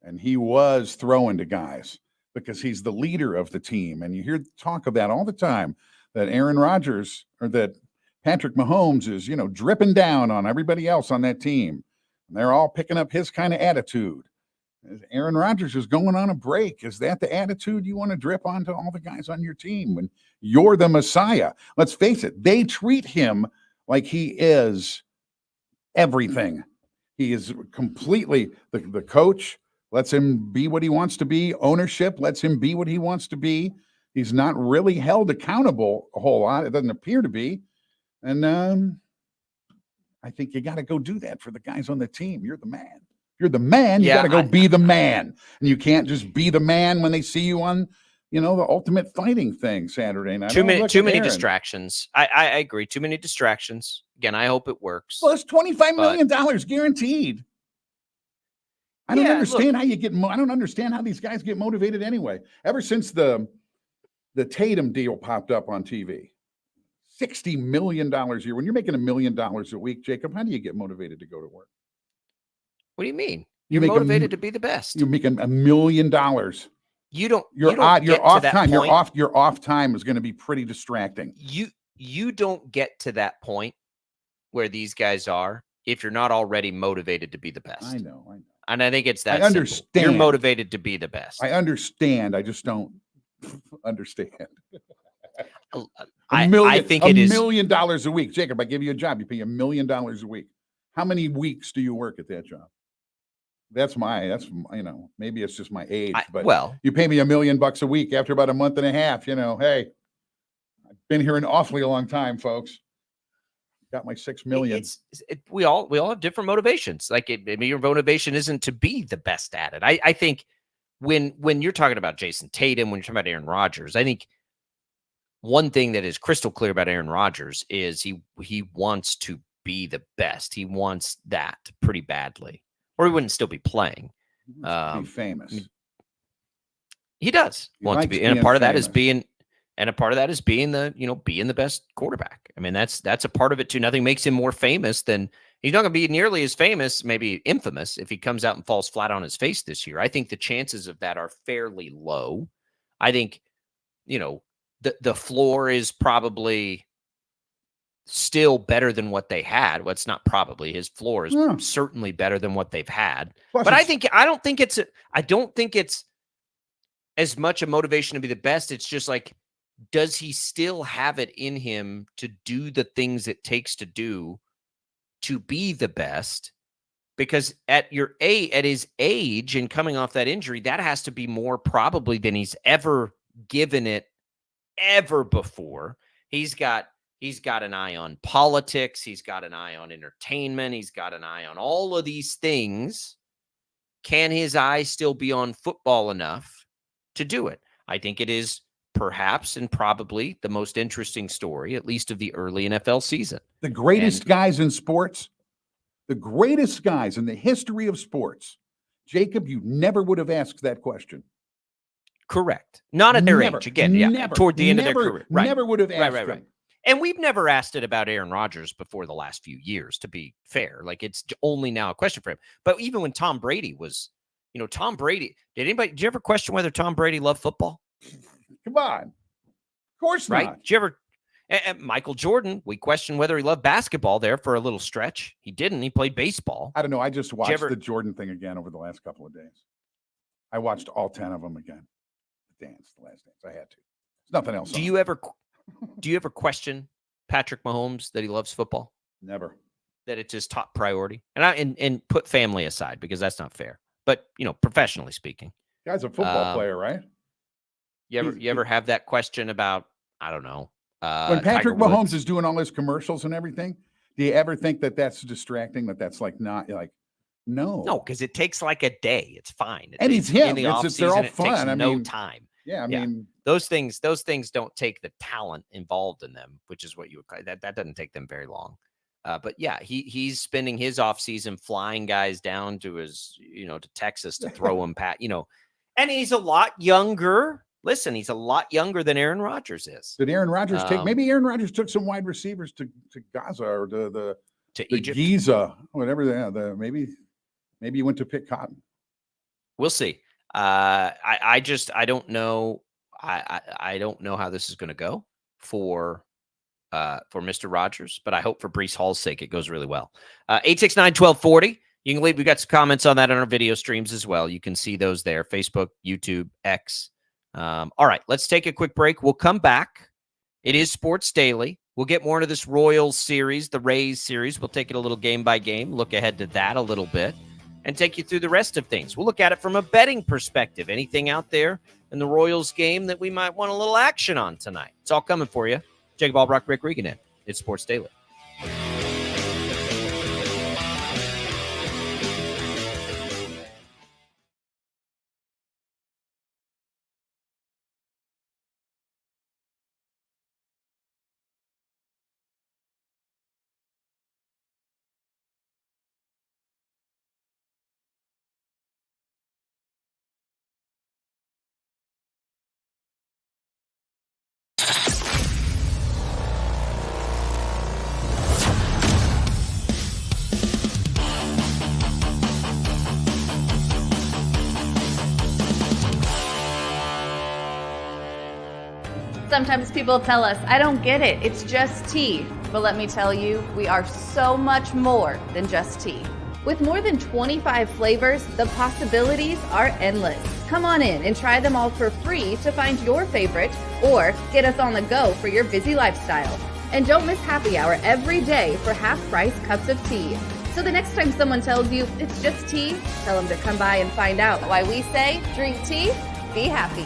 and he was throwing to guys because he's the leader of the team. And you hear talk of that all the time, that Aaron Rodgers or that Patrick Mahomes is, dripping down on everybody else on that team. And they're all picking up his kind of attitude. Aaron Rodgers is going on a break. Is that the attitude you want to drip onto all the guys on your team when you're the Messiah? Let's face it, they treat him like he is everything. He is completely the coach lets him be what he wants to be. Ownership lets him be what he wants to be. He's not really held accountable a whole lot. It doesn't appear to be. And I think you got to go do that for the guys on the team. You're the man. You're the man. You got to go be the man. And you can't just be the man when they see you on, the Ultimate Fighting thing Saturday night. Too many distractions. I agree. Too many distractions. Again, I hope it works. Well, it's $25 million guaranteed. I don't understand how you get. I don't understand how these guys get motivated anyway. Ever since the Tatum deal popped up on TV, $60 million a year. When you're making $1 million a week, Jacob, how do you get motivated to go to work? What do you mean? You You're make motivated to be the best. You make $1 million. You don't. Your you don't get off to that time. point. Your off time is going to be pretty distracting. You don't get to that point where these guys are if you're not already motivated to be the best. I know. And I think it's that I simple. understand. You're motivated to be the best. I understand. I just don't understand. I think it is $1 million a week. Jacob, I give you a job. You pay $1 million a week. How many weeks do you work at that job? That's maybe it's just my age, but you pay me $1 million a week after about a month and a half, hey, I've been here an awfully long time, folks. Got my 6 million. We all have different motivations. Like maybe your motivation isn't to be the best at it. I think when you're talking about Jason Tatum, when you're talking about Aaron Rodgers, I think one thing that is crystal clear about Aaron Rodgers is he wants to be the best. He wants that pretty badly, or he wouldn't still be playing. Be famous. He does want to be, and a part of that is being the best quarterback. I mean, that's a part of it too. Nothing makes him more famous than he's not going to be nearly as famous, maybe infamous, if he comes out and falls flat on his face this year. I think the chances of that are fairly low. I think, the floor is probably still better than what they had. Well, it's not probably. His floor is certainly better than what they've had. Plus but I don't think it's as much a motivation to be the best. It's just like, does he still have it in him to do the things it takes to do to be the best? Because at his age and coming off that injury, that has to be more probably than he's ever given it ever before. He's got an eye on politics. He's got an eye on entertainment. He's got an eye on all of these things. Can his eye still be on football enough to do it? I think it is perhaps and probably the most interesting story, at least of the early NFL season. The greatest guys in sports, the greatest guys in the history of sports. Jacob, you never would have asked that question. Correct. Not at their age. Again, toward the end of their career. Right. Never would have asked them. And we've never asked it about Aaron Rodgers before the last few years, to be fair. Like, it's only now a question for him. But even when Tom Brady was, Tom Brady, did you ever question whether Tom Brady loved football? Come on. Of course not. Right? Did you ever, Michael Jordan, we questioned whether he loved basketball there for a little stretch. He didn't. He played baseball. I don't know. I just watched the Jordan thing again over the last couple of days. I watched all 10 of them again. The last dance. I had to. There's nothing else. Do you ever question Patrick Mahomes that he loves football? Never. That it's his top priority? And put family aside, because that's not fair. But, professionally speaking. Guy's a football player, right? You ever have that question about, I don't know. When Patrick Mahomes is doing all his commercials and everything, do you ever think that that's distracting? That's like not like, no. No, because it takes like a day. It's fine. And he's him. They're all fun. I mean, time. Yeah, I mean, those things don't take the talent involved in them, which is what you would call that doesn't take them very long. But yeah, he's spending his off season flying guys down to his, to Texas to throw him and he's a lot younger. Listen, he's a lot younger than Aaron Rodgers is. Did Aaron Rodgers maybe Aaron Rodgers took some wide receivers to Gaza or to Egypt, Giza, whatever. Maybe he went to pick cotton. We'll see. I don't know. I don't know how this is going to go for Mr. Rodgers, but I hope for Breece Hall's sake it goes really well. 869-1240. You can leave. We got some comments on that on our video streams as well. You can see those there: Facebook, YouTube, X. All right, let's take a quick break. We'll come back. It is Sports Daily. We'll get more into this Royals series, the Rays series. We'll take it a little game by game, look ahead to that a little bit, and take you through the rest of things. We'll look at it from a betting perspective. Anything out there in the Royals game that we might want a little action on tonight? It's all coming for you. Jacob Albracht, Rick Regan in. It's Sports Daily. Sometimes people tell us, I don't get it, it's just tea. But let me tell you, we are so much more than just tea. With more than 25 flavors, the possibilities are endless. Come on in and try them all for free to find your favorite or get us on the go for your busy lifestyle. And don't miss happy hour every day for half-price cups of tea. So the next time someone tells you it's just tea, tell them to come by and find out why we say drink tea, be happy.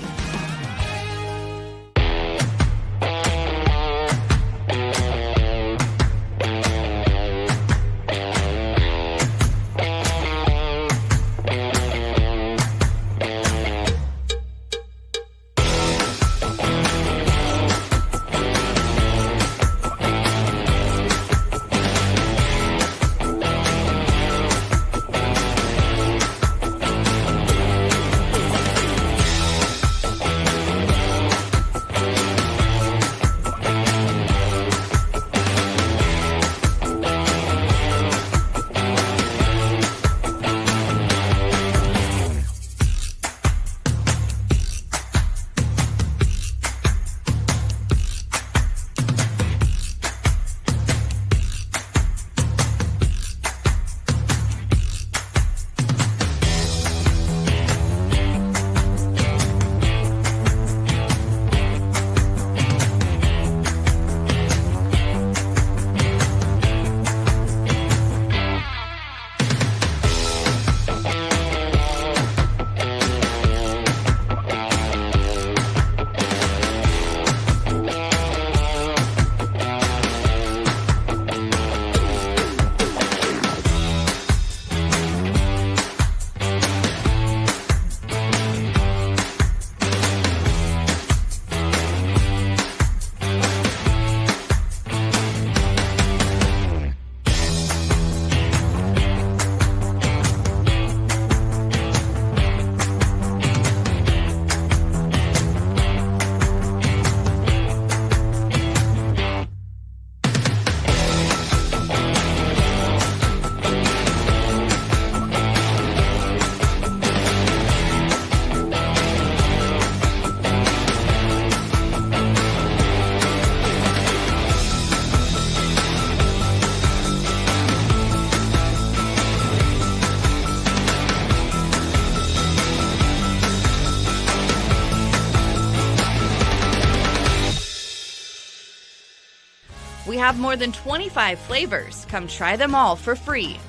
We have more than 25 flavors. Come try them all for free.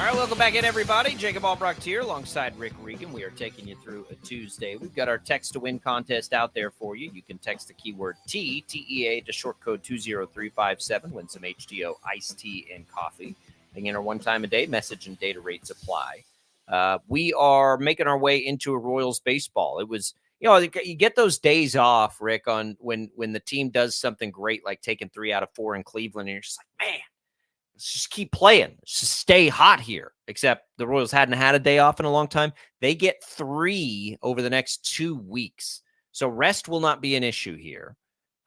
right, welcome back in, everybody. Jacob Albracht here alongside Rick Regan. We are taking you through a Tuesday. We've got our text to win contest out there for you. You can text the keyword T, T-E-A, to short code 20357. Win some HDO iced tea and coffee. And enter one time a day. Message and data rates apply. We are making our way into a Royals baseball. It was, you get those days off, Rick, on when the team does something great, like taking 3 out of 4 in Cleveland, and you're just like, man, let's just keep playing. Let's just stay hot here. Except the Royals hadn't had a day off in a long time. They get 3 over the next 2 weeks, so rest will not be an issue here.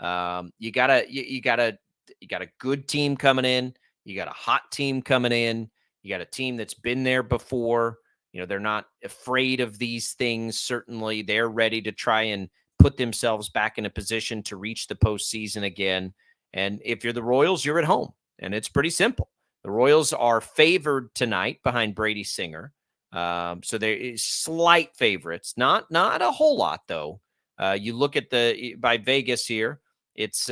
You got a good team coming in. You got a hot team coming in. You got a team that's been there before. They're not afraid of these things. Certainly, they're ready to try and put themselves back in a position to reach the postseason again. And if you're the Royals, you're at home. And it's pretty simple. The Royals are favored tonight behind Brady Singer. So there is slight favorites, not a whole lot, though. You look at by Vegas here, it's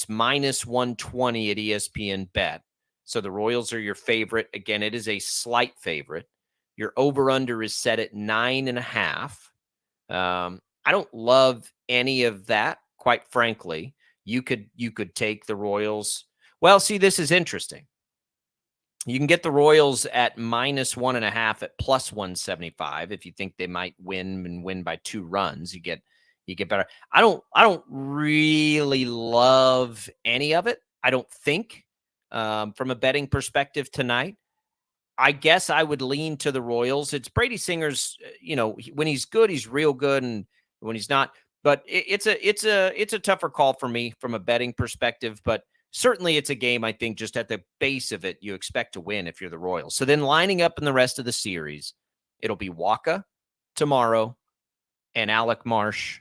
minus 120 at ESPN Bet. So the Royals are your favorite. Again, it is a slight favorite. Your over-under is set at 9.5. I don't love any of that, quite frankly. You could take the Royals. Well, see, this is interesting. You can get the Royals at minus 1.5 at plus 175 if you think they might win by 2 runs. You get better. I don't really love any of it. I don't think from a betting perspective tonight. I guess I would lean to the Royals. It's Brady Singer's. When he's good, he's real good, and when he's not, but it's a tougher call for me from a betting perspective. But certainly it's a game, I think, just at the base of it, you expect to win if you're the Royals. So then lining up in the rest of the series, it'll be Waka tomorrow and Alec Marsh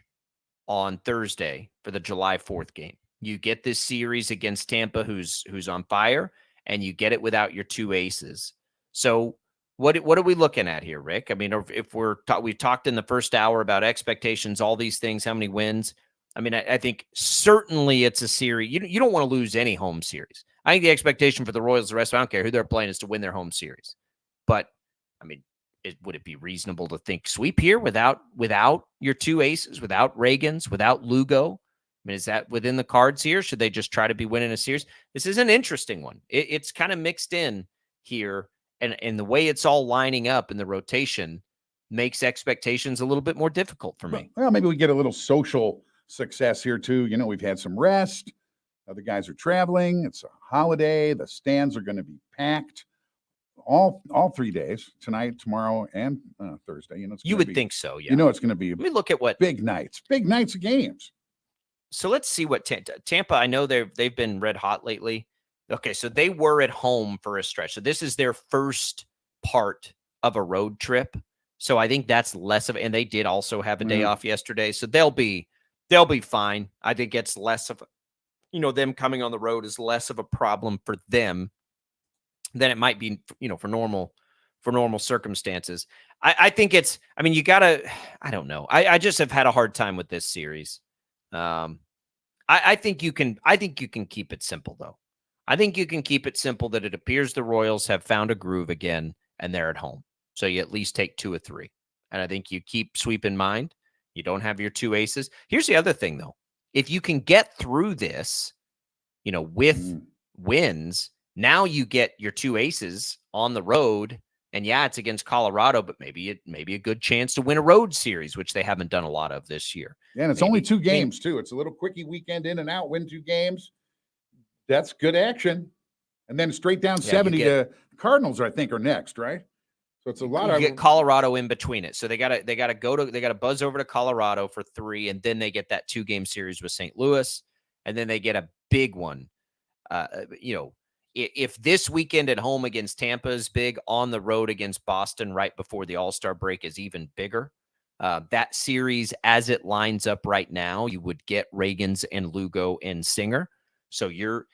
on Thursday for the July 4th game. You get this series against Tampa, who's on fire, and you get it without your 2 aces. So what are we looking at here, Rick? I mean, if we talked in the first hour about expectations, all these things, how many wins? I mean, I think certainly it's a series. You don't want to lose any home series. I think the expectation for the Royals, the rest, I don't care who they're playing, is to win their home series. But, I mean, would it be reasonable to think sweep here without your 2 aces, without Reagans, without Lugo? I mean, is that within the cards here? Should they just try to be winning a series? This is an interesting one. It's kind of mixed in here, and the way it's all lining up in the rotation makes expectations a little bit more difficult for me. Well, maybe we get a little social success here too. We've had some rest. The guys are traveling. It's a holiday. The stands are going to be packed all 3 days, tonight, tomorrow, and Thursday. You would think so, yeah. It's going to be. Let me look at what big nights of games. So let's see what Tampa. I know they've been red hot lately. Okay, so they were at home for a stretch. So this is their first part of a road trip. So I think that's less of, and they did also have a day off yesterday. So they'll be fine. I think it's less of, them coming on the road is less of a problem for them than it might be, for normal circumstances. I think you gotta, I don't know. I just have had a hard time with this series. I think you can keep it simple, though. I think you can keep it simple that it appears the Royals have found a groove again and they're at home. So you at least take 2 of 3. And I think you keep sweep in mind. You don't have your 2 aces. Here's the other thing, though. If you can get through this, with wins, now you get your 2 aces on the road. And yeah, it's against Colorado, but maybe a good chance to win a road series, which they haven't done a lot of this year. Yeah, and it's only 2 games, too. It's a little quickie weekend in and out, win 2 games. That's good action. And then straight down 70 to Cardinals, I think, are next, right? So it's a lot of. You get Colorado in between it. So they gotta buzz over to Colorado for 3, and then they get that 2-game series with St. Louis, and then they get a big one. If this weekend at home against Tampa is big, on the road against Boston right before the All-Star break is even bigger. That series, as it lines up right now, you would get Reagans and Lugo and Singer. So you'd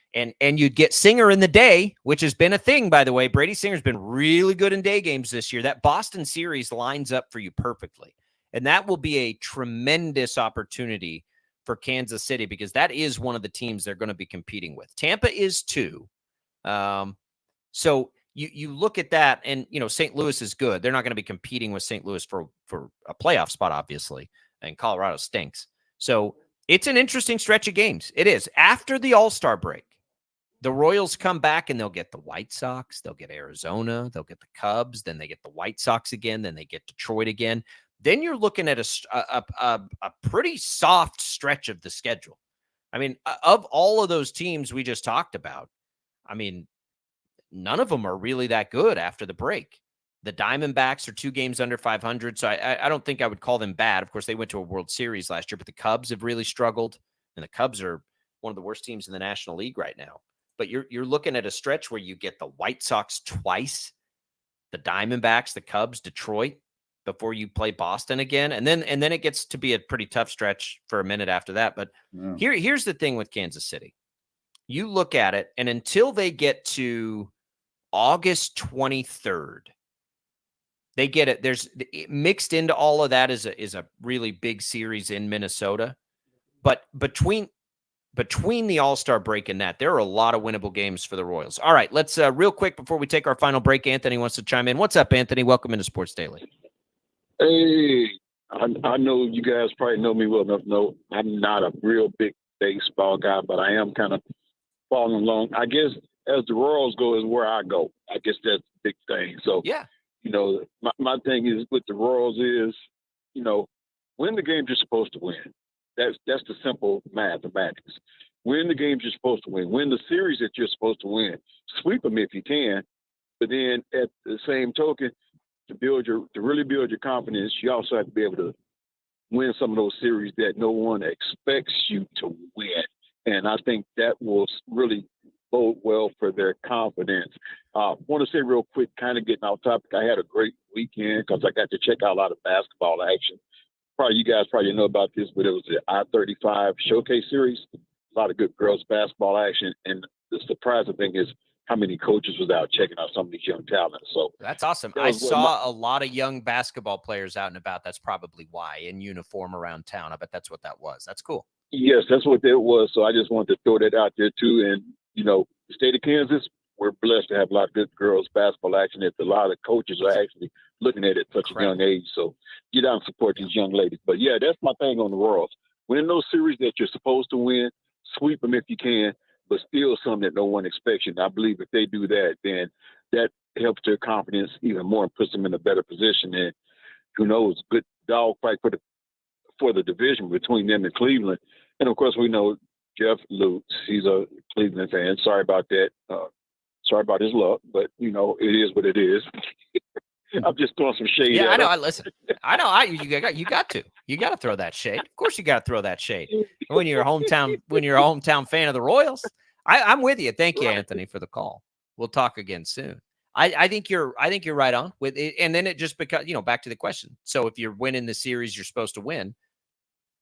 get Singer in the day, which has been a thing, by the way. Brady Singer's been really good in day games this year. That Boston series lines up for you perfectly. And that will be a tremendous opportunity for Kansas City, because that is one of the teams they're going to be competing with. Tampa is too. So you look at that, and St. Louis is good. They're not going to be competing with St. Louis for a playoff spot, obviously, and Colorado stinks. So it's an interesting stretch of games. It is. After the All-Star break, the Royals come back and they'll get the White Sox, they'll get Arizona, they'll get the Cubs, then they get the White Sox again, then they get Detroit again. Then you're looking at a pretty soft stretch of the schedule. I mean, of all of those teams we just talked about, I mean, none of them are really that good after the break. The Diamondbacks are 2 games under 500, so I don't think I would call them bad. Of course, they went to a World Series last year, but the Cubs have really struggled, and the Cubs are one of the worst teams in the National League right now. But you're looking at a stretch where you get the White Sox twice, the Diamondbacks, the Cubs, Detroit, before you play Boston again, and then it gets to be a pretty tough stretch for a minute after that. But here's the thing with Kansas City. You look at it, and until they get to August 23rd, they get it. There's mixed into all of that is a really big series in Minnesota, but between the All-Star break and that, there are a lot of winnable games for the Royals. All right, let's real quick before we take our final break, Anthony wants to chime in. What's up, Anthony? Welcome into Sports Daily. Hey, I know you guys probably know me well enough to know I'm not a real big baseball guy, but I am kind of following along. I guess as the Royals go is where I go. I guess that's the big thing. So, yeah, my thing is with the Royals is, win the games you're supposed to win. That's the simple mathematics. Win the games you're supposed to win. Win the series that you're supposed to win. Sweep them if you can. But then at the same token, to really build your confidence, you also have to be able to win some of those series that no one expects you to win. And I think that will really bode well for their confidence. I want to say real quick, kind of getting off topic, I had a great weekend because I got to check out a lot of basketball action. You guys probably know about this, but it was the I-35 Showcase Series. A lot of good girls basketball action. And the surprising thing is how many coaches was out checking out some of these young talents. So that's awesome. I saw a lot of young basketball players out and about. That's probably why, in uniform around town. I bet that's what that was. That's cool. Yes, that's what that was. So I just wanted to throw that out there too. And, the state of Kansas, we're blessed to have a lot of good girls basketball action. It's a lot of coaches are actually looking at it at such a young age. So get out and support these young ladies. But yeah, that's my thing on the Royals. Win those series that you're supposed to win, sweep them if you can, but still something that no one expects you. And I believe if they do that, then that helps their confidence even more and puts them in a better position. And who knows, good dog fight for the division between them and Cleveland. And of course, we know Jeff Lutz, he's a Cleveland fan. Sorry about that. Sorry about his luck, but it is what it is. I'm just throwing some shade. Yeah, I know. Listen, I know. You got to throw that shade. Of course, you got to throw that shade when you're a hometown fan of the Royals. I'm with you. Thank you, Anthony, for the call. We'll talk again soon. I think you're right on with it. And then it just becomes, back to the question. So if you're winning the series you're supposed to win,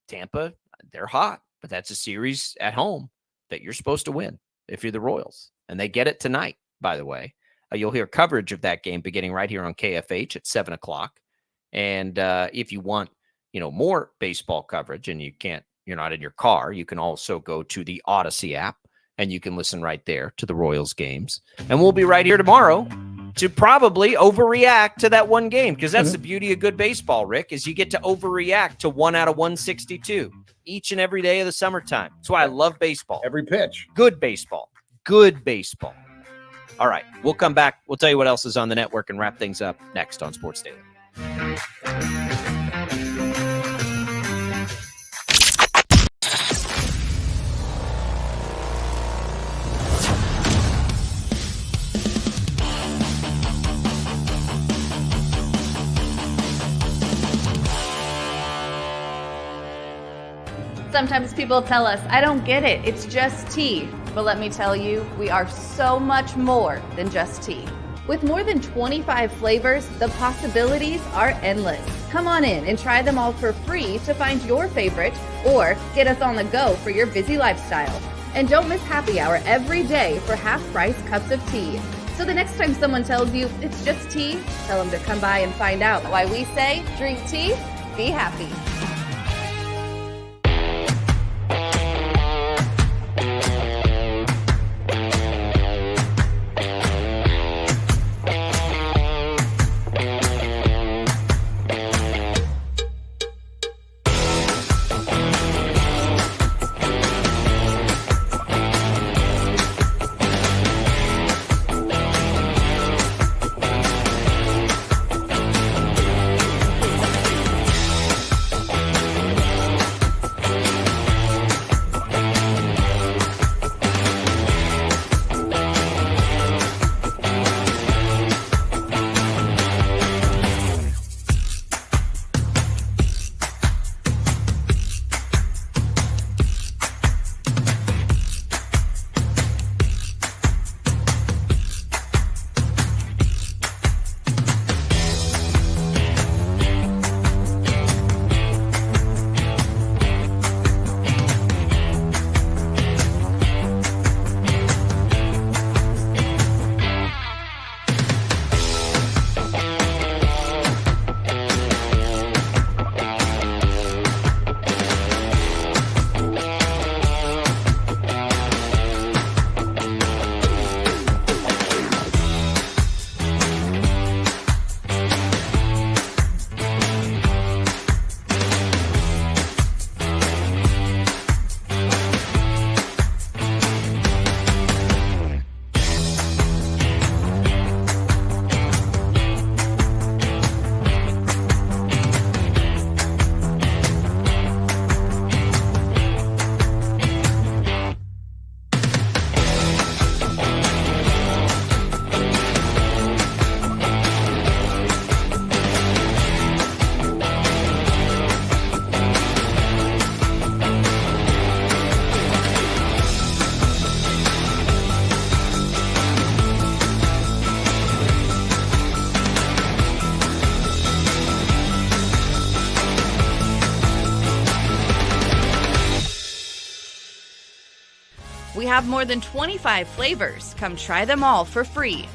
Tampa, they're hot, but that's a series at home that you're supposed to win if you're the Royals. And they get it tonight, by the way. You'll hear coverage of that game beginning right here on KFH at 7 o'clock. And if you want, more baseball coverage and you're not in your car, you can also go to the Odyssey app and you can listen right there to the Royals games. And we'll be right here tomorrow to probably overreact to that one game, because that's the beauty of good baseball, Rick, is you get to overreact to 1 out of 162 each and every day of the summertime. That's why I love baseball. Every pitch. Good baseball. Good baseball. All right, we'll come back. We'll tell you what else is on the network and wrap things up next on Sports Daily. Sometimes people tell us, I don't get it, it's just tea. But let me tell you, we are so much more than just tea. With more than 25 flavors, the possibilities are endless. Come on in and try them all for free to find your favorite, or get us on the go for your busy lifestyle. And don't miss happy hour every day for half-price cups of tea. So the next time someone tells you it's just tea, tell them to come by and find out why we say, drink tea, be happy. We have more than 25 flavors. Come try them all for free.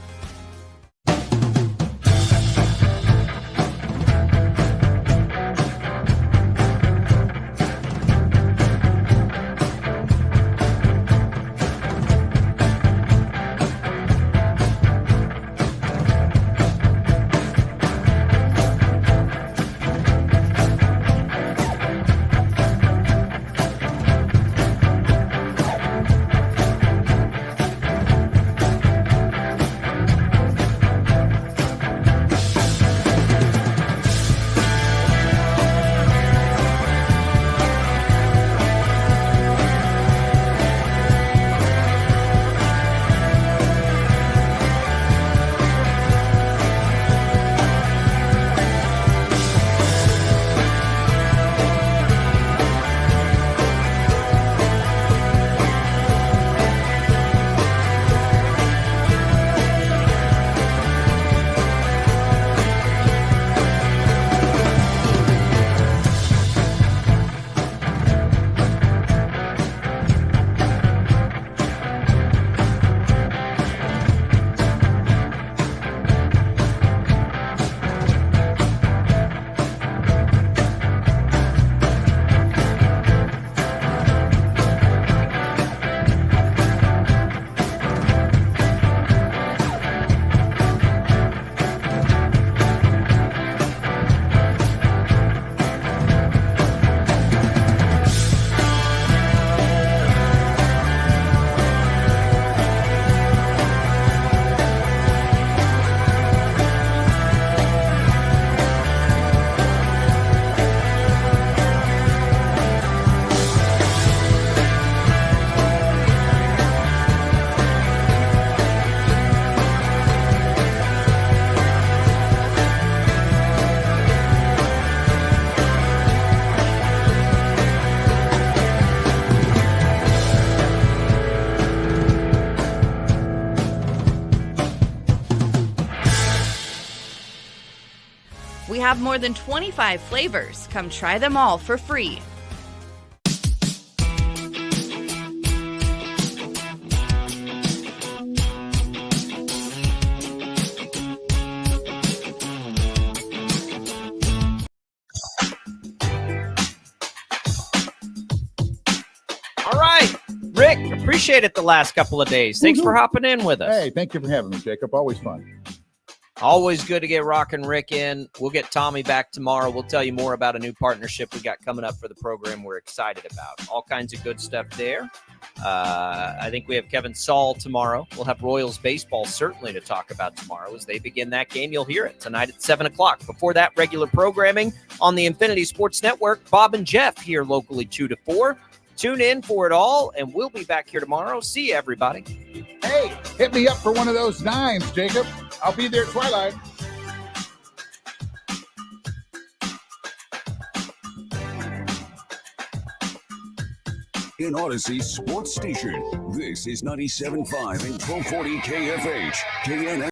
We have more than 25 flavors. Come try them all for free. All right, Rick, appreciate it the last couple of days. Thanks for hopping in with us. Hey, thank you for having me, Jacob. Always fun. Always good to get Rockin' Rick in. We'll get Tommy back tomorrow. We'll tell you more about a new partnership we got coming up for the program we're excited about. All kinds of good stuff there. I think we have Kevin Saul tomorrow. We'll have Royals baseball certainly to talk about tomorrow as they begin that game. You'll hear it tonight at 7 o'clock. Before that, regular programming on the Infinity Sports Network. Bob and Jeff here locally 2 to 4. Tune in for it all, and we'll be back here tomorrow. See you, everybody. Hey, hit me up for one of those nines, Jacob. I'll be there at twilight. In Odyssey Sports Station, this is 97.5 and 1240 KFH. KN